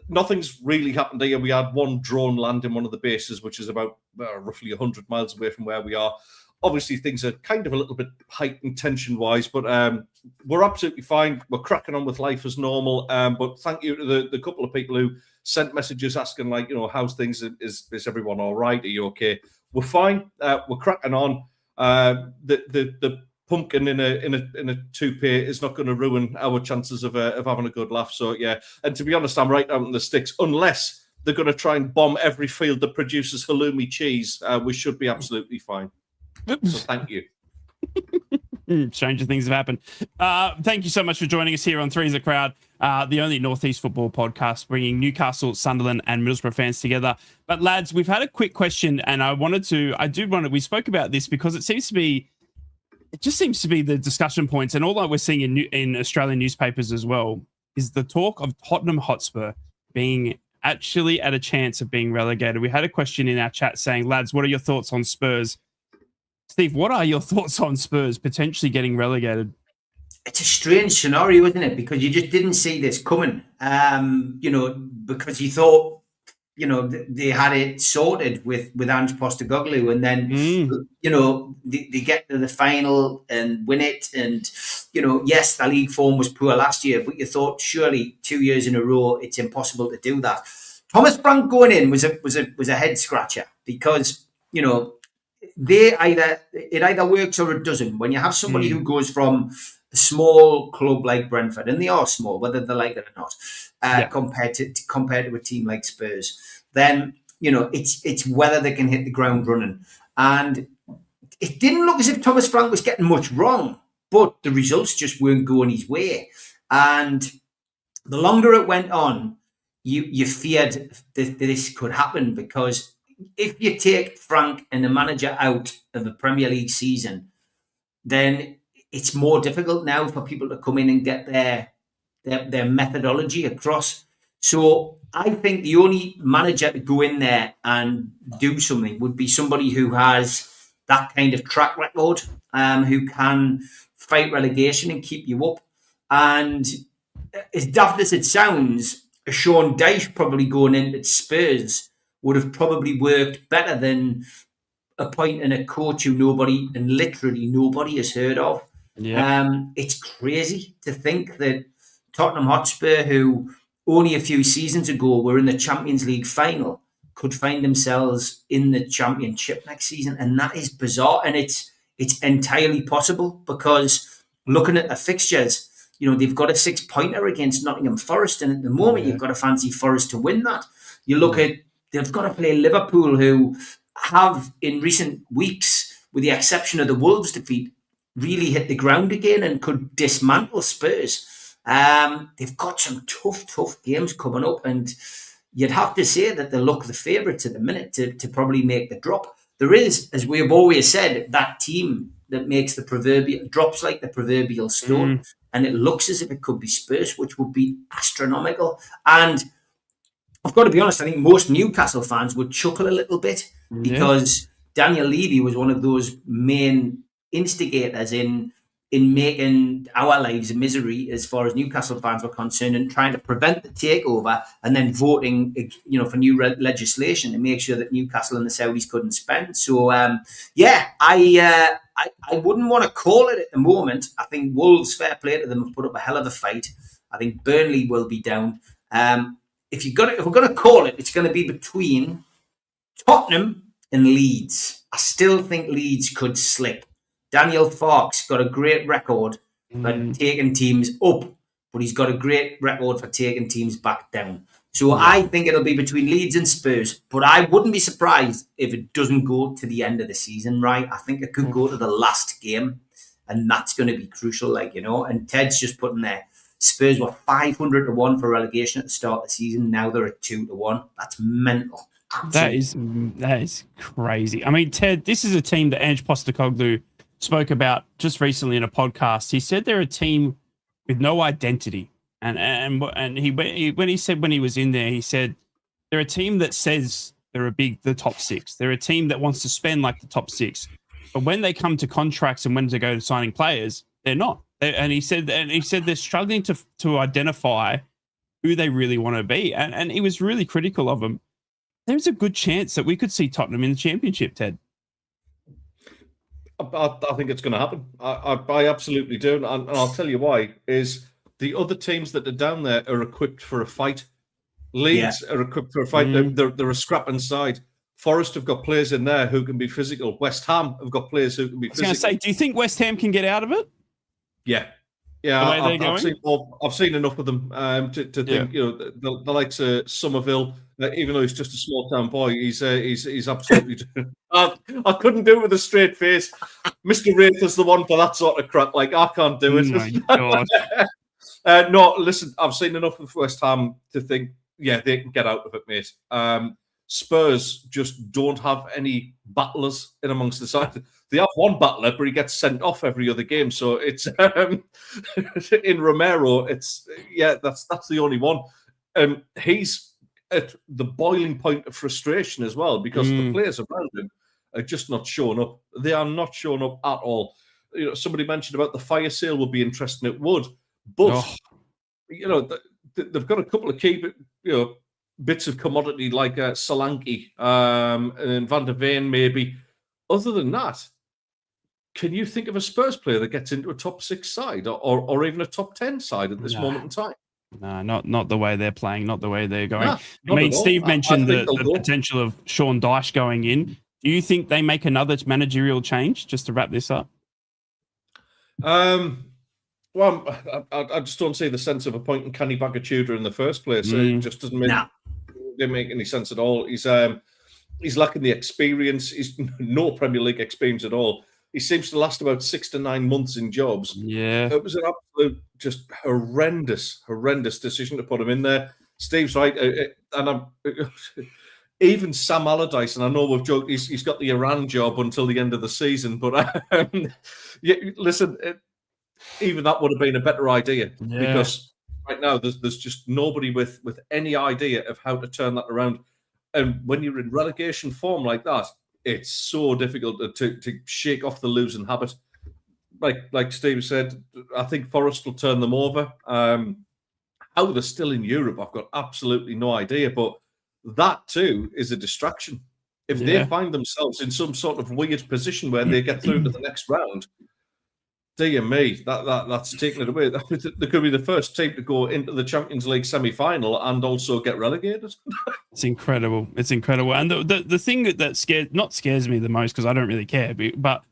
Nothing's really happened here. We had one drone land in one of the bases, which is about roughly 100 miles away from where we are. Obviously, things are kind of a little bit heightened tension-wise, but we're absolutely fine. We're cracking on with life as normal. But thank you to the couple of people who sent messages asking, like, how's things? Is everyone all right? Are you okay? We're fine. We're cracking on. The pumpkin in a toupee is not going to ruin our chances of having a good laugh. So yeah, and to be honest, I'm right out in the sticks. Unless they're going to try and bomb every field that produces halloumi cheese, we should be absolutely fine. So thank you. Stranger things have happened. Thank you so much for joining us here on Three's a Crowd, the only Northeast football podcast bringing Newcastle, Sunderland, and Middlesbrough fans together. But lads, we've had a quick question, and we spoke about this because it just seems to be the discussion points, and all that we're seeing in Australian newspapers as well is the talk of Tottenham Hotspur being actually at a chance of being relegated. We had a question in our chat saying, lads, what are your thoughts on Spurs? Steve, what are your thoughts on Spurs potentially getting relegated? It's a strange scenario, isn't it? Because you just didn't see this coming, because you thought, they had it sorted with Ange Postecoglou, and then, they get to the final and win it. And, yes, the league form was poor last year, but you thought surely 2 years in a row, it's impossible to do that. Thomas Frank going in was a head scratcher because, it either works or it doesn't. When you have somebody who goes from a small club like Brentford, and they are small, whether they like it or not, compared to a team like Spurs, then it's whether they can hit the ground running. And it didn't look as if Thomas Frank was getting much wrong, but the results just weren't going his way. And the longer it went on, you feared that this could happen, because if you take Frank and the manager out of the Premier League season, then it's more difficult now for people to come in and get their methodology across. So I think the only manager to go in there and do something would be somebody who has that kind of track record, who can fight relegation and keep you up. And as daft as it sounds, a Sean Dyche probably going into Spurs would have probably worked better than appointing a coach who literally nobody has heard of. Yeah. It's crazy to think that Tottenham Hotspur, who only a few seasons ago were in the Champions League final, could find themselves in the Championship next season. And that is bizarre. And it's entirely possible, because looking at the fixtures, they've got a 6-pointer against Nottingham Forest. And at the moment, you've got to fancy Forest to win that. You look at, they've got to play Liverpool, who have in recent weeks, with the exception of the Wolves defeat, really hit the ground again and could dismantle Spurs. They've got some tough games coming up, and you'd have to say that they look the favourites at the minute to probably make the drop. There is, as we have always said, that team that makes the proverbial drops like the proverbial stone, and it looks as if it could be Spurs, which would be astronomical. And I've got to be honest, I think most Newcastle fans would chuckle a little bit, because Daniel Levy was one of those main instigators in making our lives a misery as far as Newcastle fans were concerned, and trying to prevent the takeover, and then voting, for new legislation to make sure that Newcastle and the Saudis couldn't spend. So, I wouldn't want to call it at the moment. I think Wolves, fair play to them, have put up a hell of a fight. I think Burnley will be down. If we're going to call it, it's going to be between Tottenham and Leeds. I still think Leeds could slip. Daniel Farke's got a great record for taking teams up, but he's got a great record for taking teams back down. So I think it'll be between Leeds and Spurs, but I wouldn't be surprised if it doesn't go to the end of the season, right? I think it could go to the last game, and that's going to be crucial, and Ted's just putting there. Spurs were 500-1 for relegation at the start of the season. Now they're at 2-1. That's mental. Absolutely. That is crazy. I mean, Ted, this is a team that Ange Postecoglou spoke about just recently in a podcast. He said they're a team with no identity, and when he was in there, he said they're a team that says they're the top six. They're a team that wants to spend like the top six, but when they come to contracts and when to go to signing players, they're not. And he said they're struggling to identify who they really want to be, and he was really critical of them. There's a good chance that we could see Tottenham in the Championship, Ted. I think it's going to happen. I absolutely do. And I'll tell you why. Is the other teams that are down there are equipped for a fight. Leeds are equipped for a fight. They're a scrapping side. Forest have got players in there who can be physical. West Ham have got players who can be physical. I was going to say, do you think West Ham can get out of it? Yeah. I've seen enough of them to think, the likes of Somerville, even though he's just a small town boy, he's absolutely. I couldn't do it with a straight face. Mr. Wraith is the one for that sort of crap. Like, I can't do it. Oh my God. No, listen, I've seen enough of West Ham to think, yeah, they can get out of it, mate. Spurs just don't have any battlers in amongst the side. They have one battler, but he gets sent off every other game. So it's in Romero. That's the only one. He's at the boiling point of frustration as well because the players around him are just not showing up. They are not showing up at all. You know, somebody mentioned about the fire sale would be interesting. It would, but you know, they've got a couple of key, bits of commodity like Solanke and Van der Veen maybe. Other than that, can you think of a Spurs player that gets into a top 6 side or even a top 10 side at this moment in time? No, not the way they're playing, not the way they're going. Nah, I mean, Steve mentioned I the potential of Sean Dyche going in. Do you think they make another managerial change just to wrap this up? Well, I just don't see the sense of appointing Kenny Bagatuda in the first place. It just doesn't make any sense at all. He's lacking the experience. He's no Premier League experience at all. He seems to last about 6 to 9 months in jobs. Yeah, it was an absolute, just horrendous decision to put him in there. Steve's right, and even Sam Allardyce, and I know we've joked he's got the Iran job until the end of the season, but listen. Even that would have been a better idea because right now there's just nobody with any idea of how to turn that around. And when you're in relegation form like that, it's so difficult to shake off the losing habit. Like Steve said, I think Forest will turn them over. How they're still in Europe, I've got absolutely no idea. But that too is a distraction. If they find themselves in some sort of weird position where they get through to the next round, dear me, that's taking it away. They could be the first team to go into the Champions League semi-final and also get relegated. It's incredible. It's incredible. And the thing that scares me the most, because I don't really care, but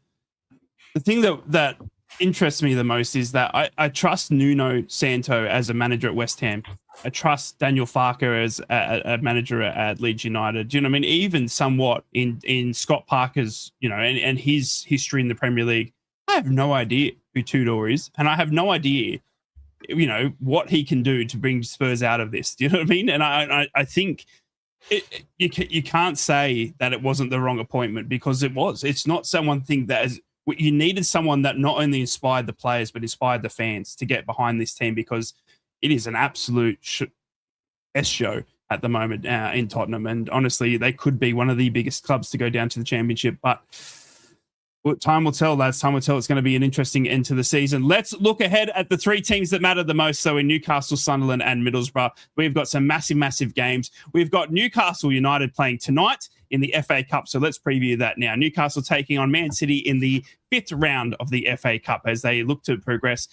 the thing that interests me the most is that I trust Nuno Santo as a manager at West Ham. I trust Daniel Farker as a manager at Leeds United. Do you know what I mean? Even somewhat in Scott Parker's, and his history in the Premier League. I have no idea who Tudor is, and I have no idea, what he can do to bring Spurs out of this. Do you know what I mean? And I think you can't say that it wasn't the wrong appointment because it was. It's not you needed someone that not only inspired the players but inspired the fans to get behind this team because it is an absolute show at the moment in Tottenham, and honestly, they could be one of the biggest clubs to go down to the Championship, but. Time will tell, lads. Time will tell. It's going to be an interesting end to the season. Let's look ahead at the 3 teams that matter the most. So in Newcastle, Sunderland and Middlesbrough, we've got some massive games. We've got Newcastle United playing tonight in the FA Cup. So let's preview that now. Newcastle taking on Man City in the 5th round of the FA Cup as they look to progress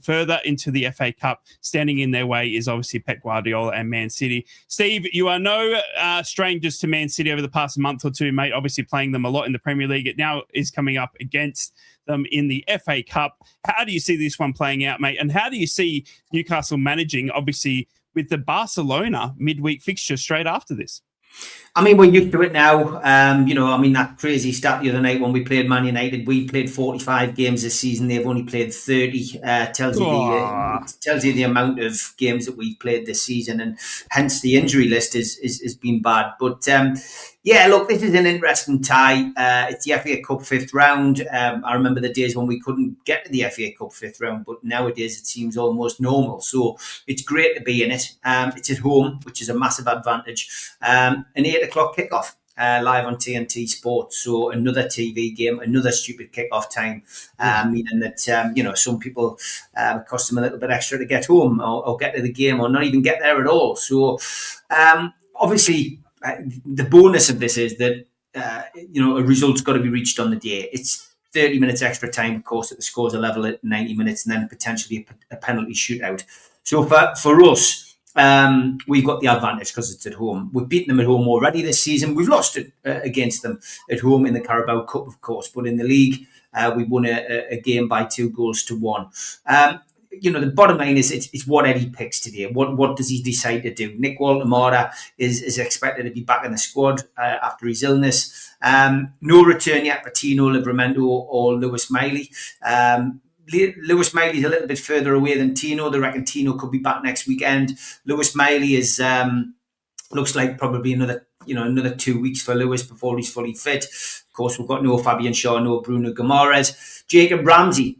further into the FA Cup. Standing in their way is obviously Pep Guardiola and Man City. Steve, you are no strangers to Man City over the past month or two, mate. Obviously playing them a lot in the Premier League. It now is coming up against them in the FA Cup. How do you see this one playing out, mate? And how do you see Newcastle managing, obviously, with the Barcelona midweek fixture straight after this? I mean, we're used to it now. That crazy stat the other night when we played Man United, we played 45 games this season. They've only played 30. Tells you the amount of games that we've played this season, and hence the injury list has been bad. But look, this is an interesting tie. It's the FA Cup 5th round. I remember the days when we couldn't get to the FA Cup 5th round, but nowadays it seems almost normal. So it's great to be in it. It's at home, which is a massive advantage. An 8 o'clock kickoff. Live on TNT Sports, so another TV game, another stupid kickoff time, meaning that some people it costs them a little bit extra to get home or get to the game or not even get there at all. So obviously the bonus of this is that a result's got to be reached on the day. It's 30 minutes extra time, of course, that the scores are level at 90 minutes, and then potentially a penalty shootout. So for us. We've got the advantage because it's at home. We've beaten them at home already this season. We've lost it against them at home in the Carabao Cup, of course, but in the league, we won a game by 2-1. the bottom line is it's what Eddie picks today. What does he decide to do? Nick Walter-Mata is expected to be back in the squad after his illness. No return yet for Tino Livramento or Lewis Miley. Lewis Miley's a little bit further away than Tino. They reckon Tino could be back next weekend. Lewis Miley is looks like probably another 2 weeks for Lewis before he's fully fit. Of course, we've got no Fabian Shaw, no Bruno Guimaraes. Jacob Ramsey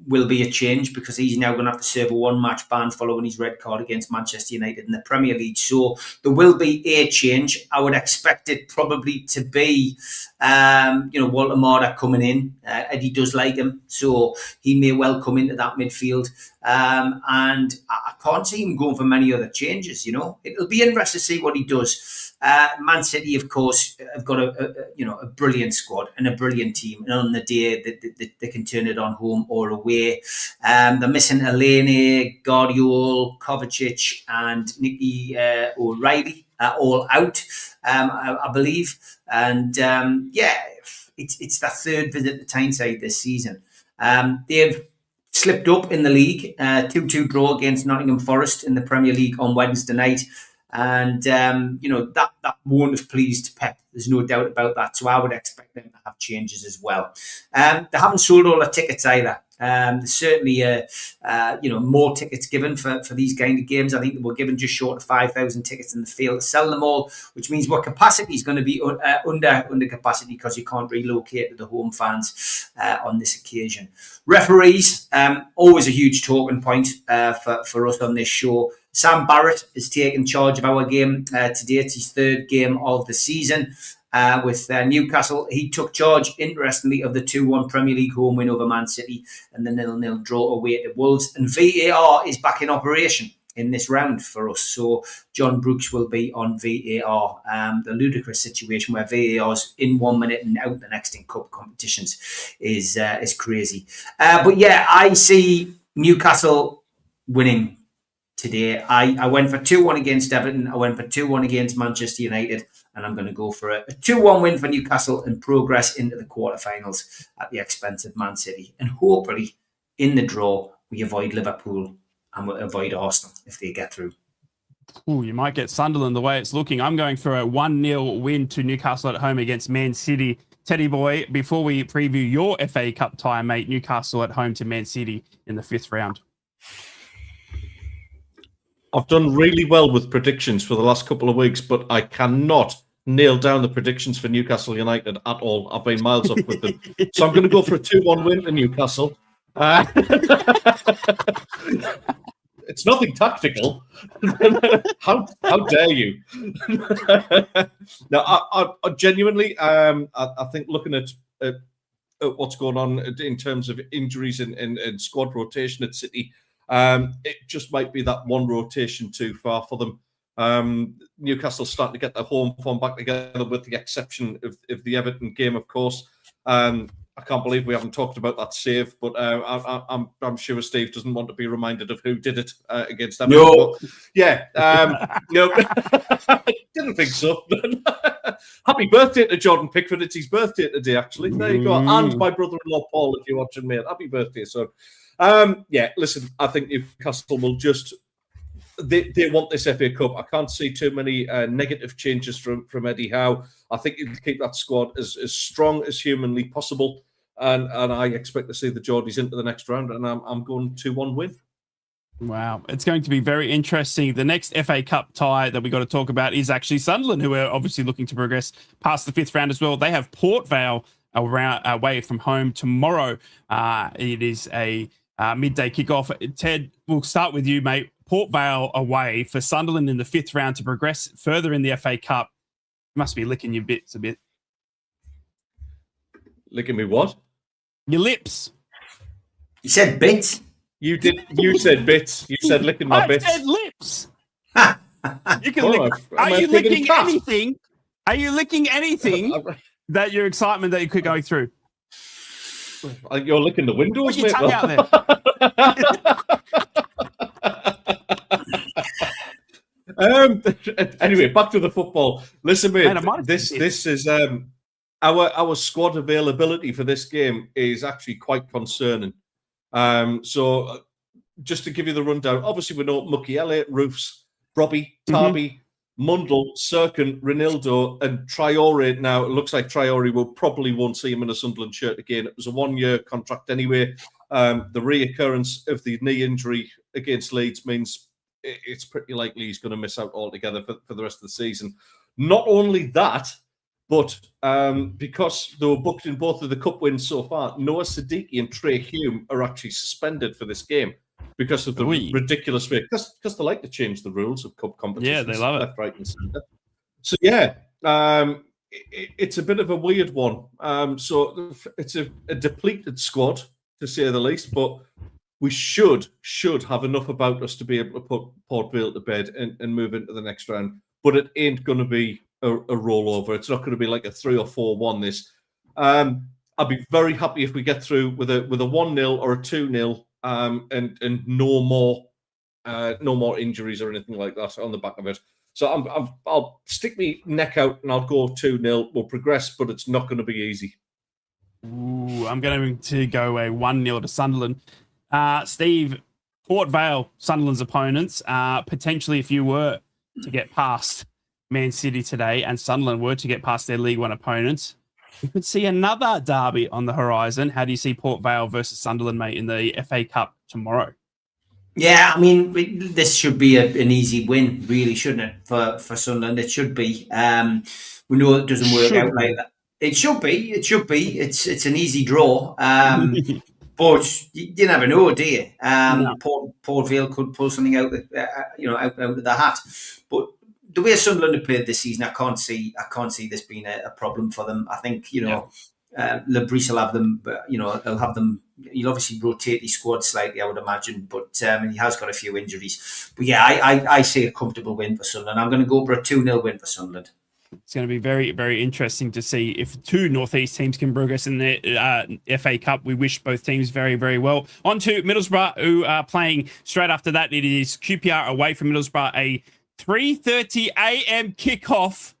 will be a change because he's now going to have to serve a one-match ban following his red card against Manchester United in the Premier League. So there will be a change. I would expect it probably to be, Walter-Mata coming in. Eddie does like him, so he may well come into that midfield. And I can't see him going for many other changes. It'll be interesting to see what he does. Man City, of course, have got a brilliant squad and a brilliant team, and on the day they can turn it on home or away. They're missing Eleni, Guardiola, Kovacic, and Nicky O'Reilly all out, I believe. And it's their third visit to Tyneside this season. They've slipped up in the league, 2-2 draw against Nottingham Forest in the Premier League on Wednesday night. And, that won't have pleased Pep. There's no doubt about that. So I would expect them to have changes as well. They haven't sold all the tickets either. There's certainly, more tickets given for these kind of games. I think they were given just short of 5,000 tickets in the field to sell them all, which means what capacity is going to be under capacity because you can't relocate to the home fans on this occasion. Referees, always a huge talking point for us on this show. Sam Barrett is taking charge of our game today. It's his third game of the season with Newcastle. He took charge, interestingly, of the 2-1 Premier League home win over Man City and the 0-0 draw away to Wolves. And VAR is back in operation in this round for us. So John Brooks will be on VAR. The ludicrous situation where VAR is in 1 minute and out the next in cup competitions is crazy. But yeah, I see Newcastle winning today. I went for 2-1 against Everton. I went for 2-1 against Manchester United. And I'm going to go for a 2-1 win for Newcastle and progress into the quarterfinals at the expense of Man City. And hopefully, in the draw, we avoid Liverpool and we avoid Arsenal if they get through. Ooh, you might get Sunderland the way it's looking. I'm going for a 1-0 win to Newcastle at home against Man City. Teddy boy, before we preview your FA Cup tie, mate, Newcastle at home to Man City in the 5th round. I've done really well with predictions for the last couple of weeks, but I cannot nail down the predictions for Newcastle United at all. I've been miles off with them. So I'm going to go for a 2-1 win to Newcastle. It's nothing tactical. How dare you? Now, I genuinely, I think looking at what's going on in terms of injuries and squad rotation at City, it just might be that one rotation too far for them. Newcastle starting to get their home form back together, with the exception of the Everton game, of course. I can't believe we haven't talked about that save, but I'm sure Steve doesn't want to be reminded of who did it against Everton. No. But, yeah, no, didn't think so. Happy birthday to Jordan Pickford. It's his birthday today, actually. There you go. And my brother-in-law, Paul, if you're watching, mate. Happy birthday, son. Listen, I think Newcastle will just... They want this FA Cup. I can't see too many negative changes from Eddie Howe. I think he'll keep that squad as strong as humanly possible. And I expect to see the Geordies into the next round. And I'm going 2-1 win. Wow. It's going to be very interesting. The next FA Cup tie that we got to talk about is actually Sunderland, who are obviously looking to progress past the 5th round as well. They have Port Vale away from home tomorrow. It is a midday kickoff. Ted, we'll start with you, mate. Port Vale away for Sunderland in the 5th round to progress further in the FA Cup. You must be licking your bits a bit. Licking me what? Your lips. You said bits. You did. You said bits. You said licking my bits. I said lips. You can lick. Are you licking anything? Are you licking anything that your excitement that you could go through? You're licking the windows, Put your mate. tongue out there. Anyway, back to the football. Listen, mate, this is our squad availability for this game is actually quite concerning. So just to give you the rundown, obviously we know Mukiele, Roofs, Robbie, Tarby, Mundell, Serkin, Ronaldo, and Traore. Now, it looks like Traore won't see him in a Sunderland shirt again. It was a 1-year contract anyway. The reoccurrence of the knee injury against Leeds means it's pretty likely he's going to miss out altogether for the rest of the season. Not only that, but because they were booked in both of the cup wins so far, Noah Siddiqui and Trey Hume are actually suspended for this game because of the ridiculous way. Because they like to change the rules of cup competitions. Yeah, they love it. Left, right, and centre. So, yeah, it's a bit of a weird one. So it's a depleted squad, to say the least, but we should have enough about us to be able to put Port Vale to bed and move into the next round. But it ain't going to be a rollover. It's not going to be like a 3 or 4-1 this. I'd be very happy if we get through with a 1-0 or a 2-0 and no more injuries or anything like that on the back of it. So I'll stick my neck out and I'll go 2-0. We'll progress, but it's not going to be easy. Ooh, I'm going to go a 1-0 to Sunderland. Steve, Port Vale, Sunderland's opponents, potentially if you were to get past Man City today and Sunderland were to get past their League One opponents, we could see another derby on the horizon. How do you see Port Vale versus Sunderland, mate, in the FA Cup tomorrow? Yeah, I mean, this should be an easy win, really, shouldn't it, for Sunderland? It should be. We know it doesn't work out like that. It should be. It's an easy draw. But you never know, do you? No. Port Vale could pull something out of the hat. But the way Sunderland have played this season, I can't see this being a problem for them. I think Lebris will have them. He'll have them. He'll obviously rotate his squad slightly, I would imagine. But he has got a few injuries. But yeah, I see a comfortable win for Sunderland. I'm going to go for a 2-0 win for Sunderland. It's going to be very, very interesting to see if two Northeast teams can progress in the FA Cup. We wish both teams very, very well. On to Middlesbrough, who are playing straight after that. It is QPR away from Middlesbrough, a 3:30 a.m. kickoff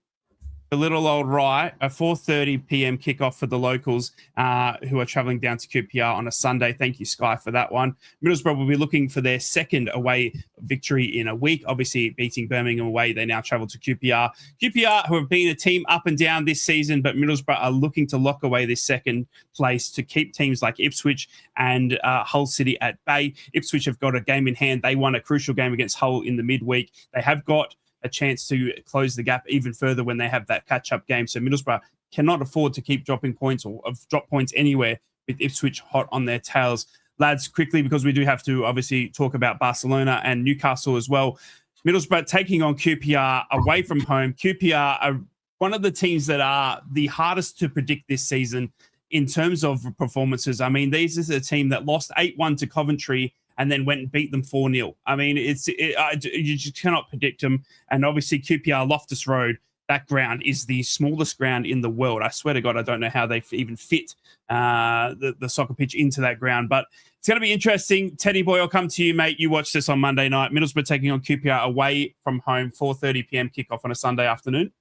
for little old Rye, a 4:30 p.m. kickoff for the locals who are travelling down to QPR on a Sunday. Thank you, Sky, for that one. Middlesbrough will be looking for their second away victory in a week. Obviously, beating Birmingham away, they now travel to QPR. QPR, who have been a team up and down this season, but Middlesbrough are looking to lock away this second place to keep teams like Ipswich and Hull City at bay. Ipswich have got a game in hand. They won a crucial game against Hull in the midweek. They have got a chance to close the gap even further when they have that catch-up game. So Middlesbrough cannot afford to keep dropping points or drop points anywhere with Ipswich hot on their tails. Lads, quickly, because we do have to obviously talk about Barcelona and Newcastle as well. Middlesbrough taking on QPR away from home. QPR are one of the teams that are the hardest to predict this season in terms of performances. I mean, this is a team that lost 8-1 to Coventry and then went and beat them 4-0. I mean, you just cannot predict them. And obviously, QPR Loftus Road, that ground is the smallest ground in the world. I swear to God, I don't know how they even fit the soccer pitch into that ground. But it's going to be interesting. Teddy boy, I'll come to you, mate. You watched this on Monday night. Middlesbrough taking on QPR away from home, 4:30 p.m. kickoff on a Sunday afternoon.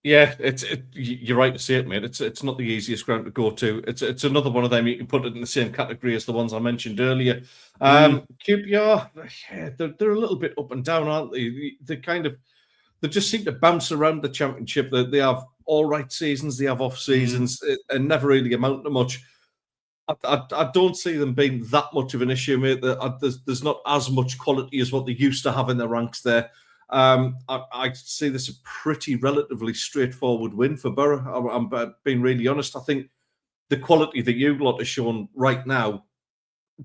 Yeah, you're right to say it, mate. It's not the easiest ground to go to. It's another one of them. You can put it in the same category as the ones I mentioned earlier. QPR, yeah, they're a little bit up and down, aren't they? They just seem to bounce around the championship. They have all right seasons, they have off seasons, and never really amount to much. I don't see them being that much of an issue, mate. There's not as much quality as what they used to have in their ranks there. I see this a pretty relatively straightforward win for Borough. I'm being really honest. I think the quality that you lot are showing right now,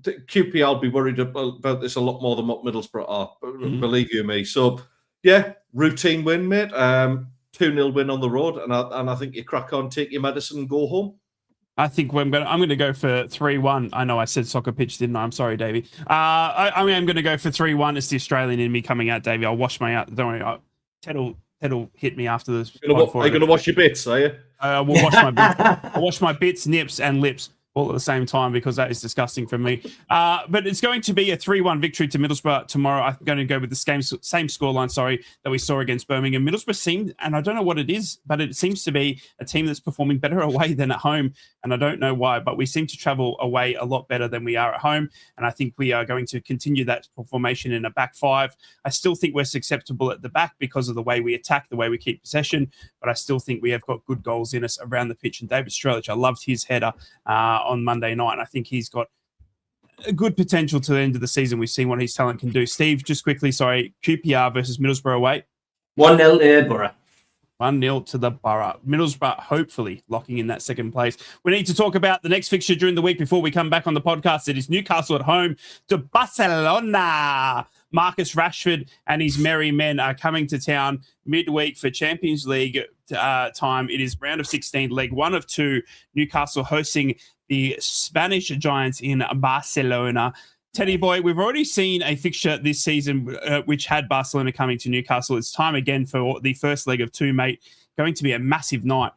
QPR will be worried about this a lot more than what Middlesbrough are, believe you me. So, yeah, routine win, mate. 2-0 win on the road, and I think you crack on, take your medicine, and go home. I think I'm going to go for 3-1. I know I said soccer pitch, didn't I? I'm sorry, Davey. I'm going to go for 3-1. It's the Australian in me coming out, Davey. I'll wash my out. Don't worry. Ted'll hit me after this. Are you going to wash your bits, are you? I will wash my bits. I'll wash my bits, nips, and lips all at the same time because that is disgusting for me. But it's going to be a 3-1 victory to Middlesbrough tomorrow. I'm going to go with the same scoreline, that we saw against Birmingham. Middlesbrough seemed, and I don't know what it is, but it seems to be a team that's performing better away than at home. And I don't know why, but we seem to travel away a lot better than we are at home. And I think we are going to continue that formation in a back five. I still think we're susceptible at the back because of the way we attack, the way we keep possession, but I still think we have got good goals in us around the pitch. And David Strelic, I loved his header on Monday night. And I think he's got a good potential to the end of the season. We've seen what his talent can do. Steve, just quickly, QPR versus Middlesbrough away. 1-0 to Borough. 1-0 to the Borough. Middlesbrough hopefully locking in that second place. We need to talk about the next fixture during the week before we come back on the podcast. It is Newcastle at home to Barcelona. Marcus Rashford and his merry men are coming to town midweek for Champions League time. It is round of 16, leg 1 of 2. Newcastle hosting the Spanish Giants in Barcelona. Teddy boy, we've already seen a fixture this season which had Barcelona coming to Newcastle. It's time again for the first leg of 2, mate. Going to be a massive night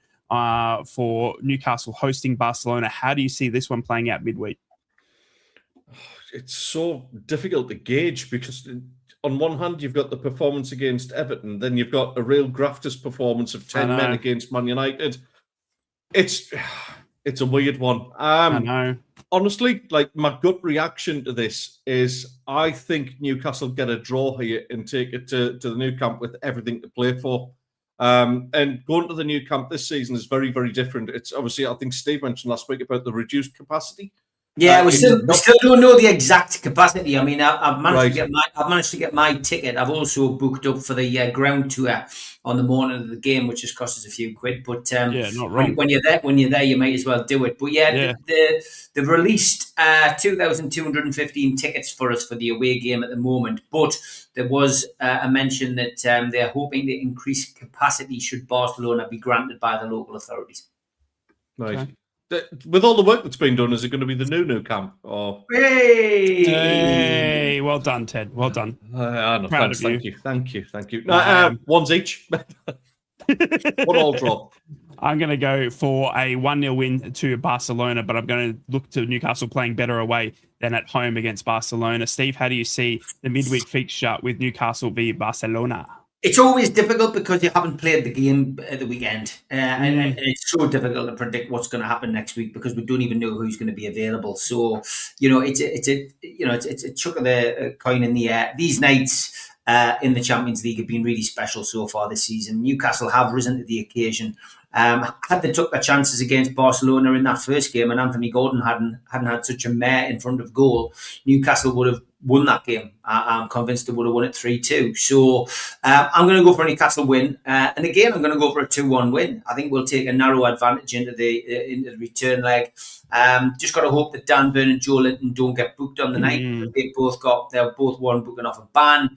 for Newcastle hosting Barcelona. How do you see this one playing out midweek? It's so difficult to gauge because on one hand, you've got the performance against Everton. Then you've got a real grafters performance of 10 men against Man United. It's a weird one. I know. Honestly, like my gut reaction to this is I think Newcastle get a draw here and take it to the new camp with everything to play for. And going to the new camp this season is very, very different. It's obviously, I think Steve mentioned last week about the reduced capacity. Yeah, we still don't know the exact capacity. I mean, I've managed to get my ticket. I've also booked up for the ground tour on the morning of the game, which just costs us a few quid. But not wrong. When you're there, you might as well do it. But they've released 2,215 tickets for us for the away game at the moment. But there was a mention that they're hoping to increase capacity should Barcelona be granted by the local authorities. Right. Okay. With all the work that's been done, is it going to be the new camp? Or Hey, well done, Ted. Well done. Thank you. No, ones each. 1-1 draw. I'm going to go for a 1-0 win to Barcelona, but I'm going to look to Newcastle playing better away than at home against Barcelona. Steve, how do you see the midweek fixture with Newcastle v Barcelona? It's always difficult because you haven't played the game at the weekend, and it's so difficult to predict what's going to happen next week because we don't even know who's going to be available. So, it's a chuck of the coin in the air. These nights in the Champions League have been really special so far this season. Newcastle have risen to the occasion. Had they took their chances against Barcelona in that first game, and Anthony Gordon hadn't had such a mare in front of goal, Newcastle would have won that game. I'm convinced they would have won it 3-2. So I'm going to go for a Newcastle win. And again, I'm going to go for a 2-1 win. I think we'll take a narrow advantage into the return leg. Just got to hope that Dan Burn and Joe Linton don't get booked on the night. They're both one booking off a ban.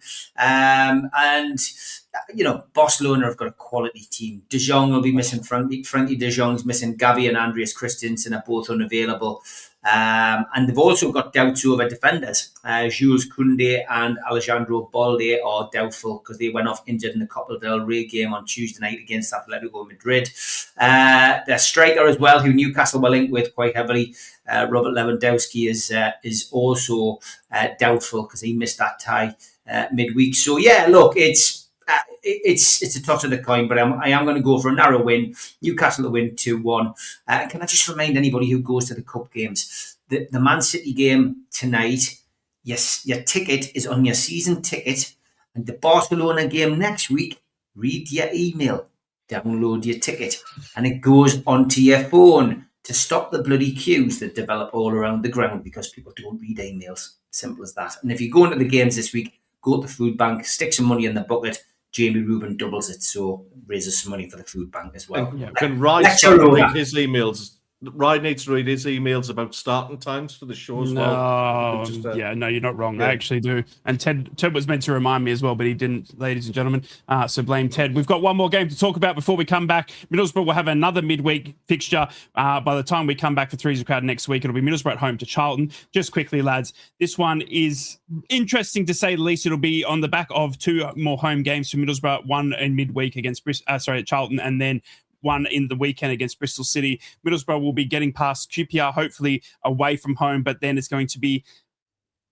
Barcelona have got a quality team. De Jong will be missing Frankie De Jong's missing. Gavi and Andreas Christensen are both unavailable. And they've also got doubts over defenders. Jules Koundé and Alejandro Balde are doubtful because they went off injured in the Copa del Rey game on Tuesday night against Atletico Madrid. Their striker as well, who Newcastle were linked with quite heavily, Robert Lewandowski, is also doubtful because he missed that tie midweek. So yeah, look, it's a toss of the coin, but I am going to go for a narrow win. Newcastle to win 2-1. Can I just remind anybody who goes to the cup games, the Man City game tonight, yes, your ticket is on your season ticket, and the Barcelona game next week, read your email, download your ticket, and it goes onto your phone to stop the bloody queues that develop all around the ground because people don't read emails. Simple as that. And if you go into the games this week, go to the food bank, stick some money in the bucket. Jamie Rubin doubles it, so raises some money for the food bank as well. Can Ryan read his emails? Ryan needs to read his emails about starting times for the show as well. No, you're not wrong. Yeah. I actually do. And Ted was meant to remind me as well, but he didn't, ladies and gentlemen. So blame Ted. We've got one more game to talk about before we come back. Middlesbrough will have another midweek fixture. By the time we come back for Three's a Crowd next week, it'll be Middlesbrough at home to Charlton. Just quickly, lads, this one is interesting to say the least. It'll be on the back of 2 more home games for Middlesbrough, one in midweek against Charlton, and then won in the weekend against Bristol City. Middlesbrough will be getting past QPR, hopefully away from home, but then it's going to be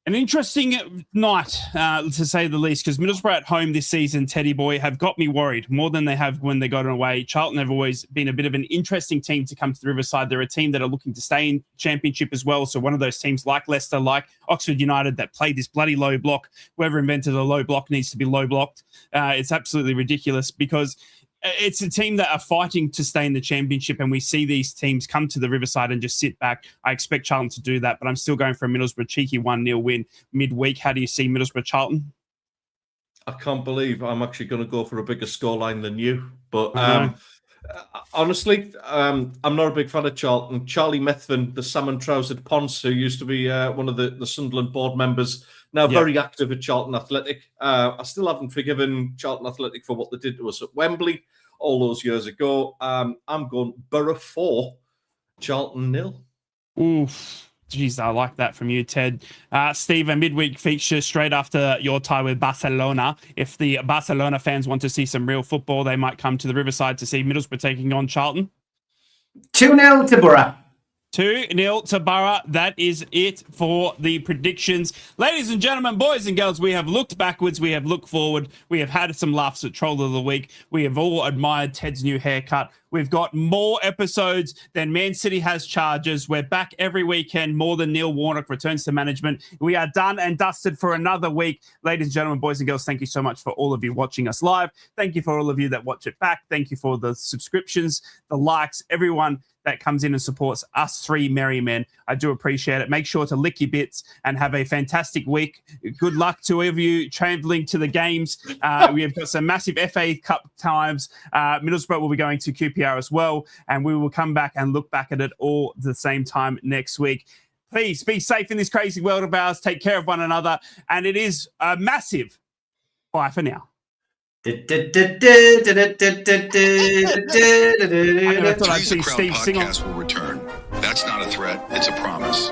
an interesting night, to say the least, because Middlesbrough at home this season, Teddy boy, have got me worried more than they have when they got away. Charlton have always been a bit of an interesting team to come to the Riverside. They're a team that are looking to stay in Championship as well. So one of those teams like Leicester, like Oxford United, that play this bloody low block. Whoever invented a low block needs to be low blocked. It's absolutely ridiculous because it's a team that are fighting to stay in the Championship, and we see these teams come to the Riverside and just sit back. I expect Charlton to do that, but I'm still going for a Middlesbrough cheeky 1-0 win midweek. How do you see Middlesbrough-Charlton? I can't believe I'm actually going to go for a bigger scoreline than you. But honestly, I'm not a big fan of Charlton. Charlie Methven, the salmon-trousered Ponce, who used to be one of the Sunderland board members, now very active at Charlton Athletic. I still haven't forgiven Charlton Athletic for what they did to us at Wembley all those years ago. I'm going Borough 4, Charlton 0. Oof. Jeez, I like that from you, Ted. Steve, a midweek feature straight after your tie with Barcelona. If the Barcelona fans want to see some real football, they might come to the Riverside to see Middlesbrough taking on Charlton. 2-0 to Borough. 2-0 to Borough. That is it for the predictions. Ladies and gentlemen, boys and girls, we have looked backwards. We have looked forward. We have had some laughs at Troll of the Week. We have all admired Ted's new haircut. We've got more episodes than Man City has Chargers. We're back every weekend, more than Neil Warnock returns to management. We are done and dusted for another week. Ladies and gentlemen, boys and girls, thank you so much for all of you watching us live. Thank you for all of you that watch it back. Thank you for the subscriptions, the likes, everyone that comes in and supports us three merry men. I do appreciate it. Make sure to lick your bits and have a fantastic week. Good luck to all of you traveling to the games. We have got some massive FA Cup times. Middlesbrough will be going to QPR as well, and we will come back and look back at it all at the same time next week. Please be safe in this crazy world of ours. Take care of one another, and it is a massive bye for now. I never thought I'd see Steve sing on. Will return. That's not a threat. It's a promise.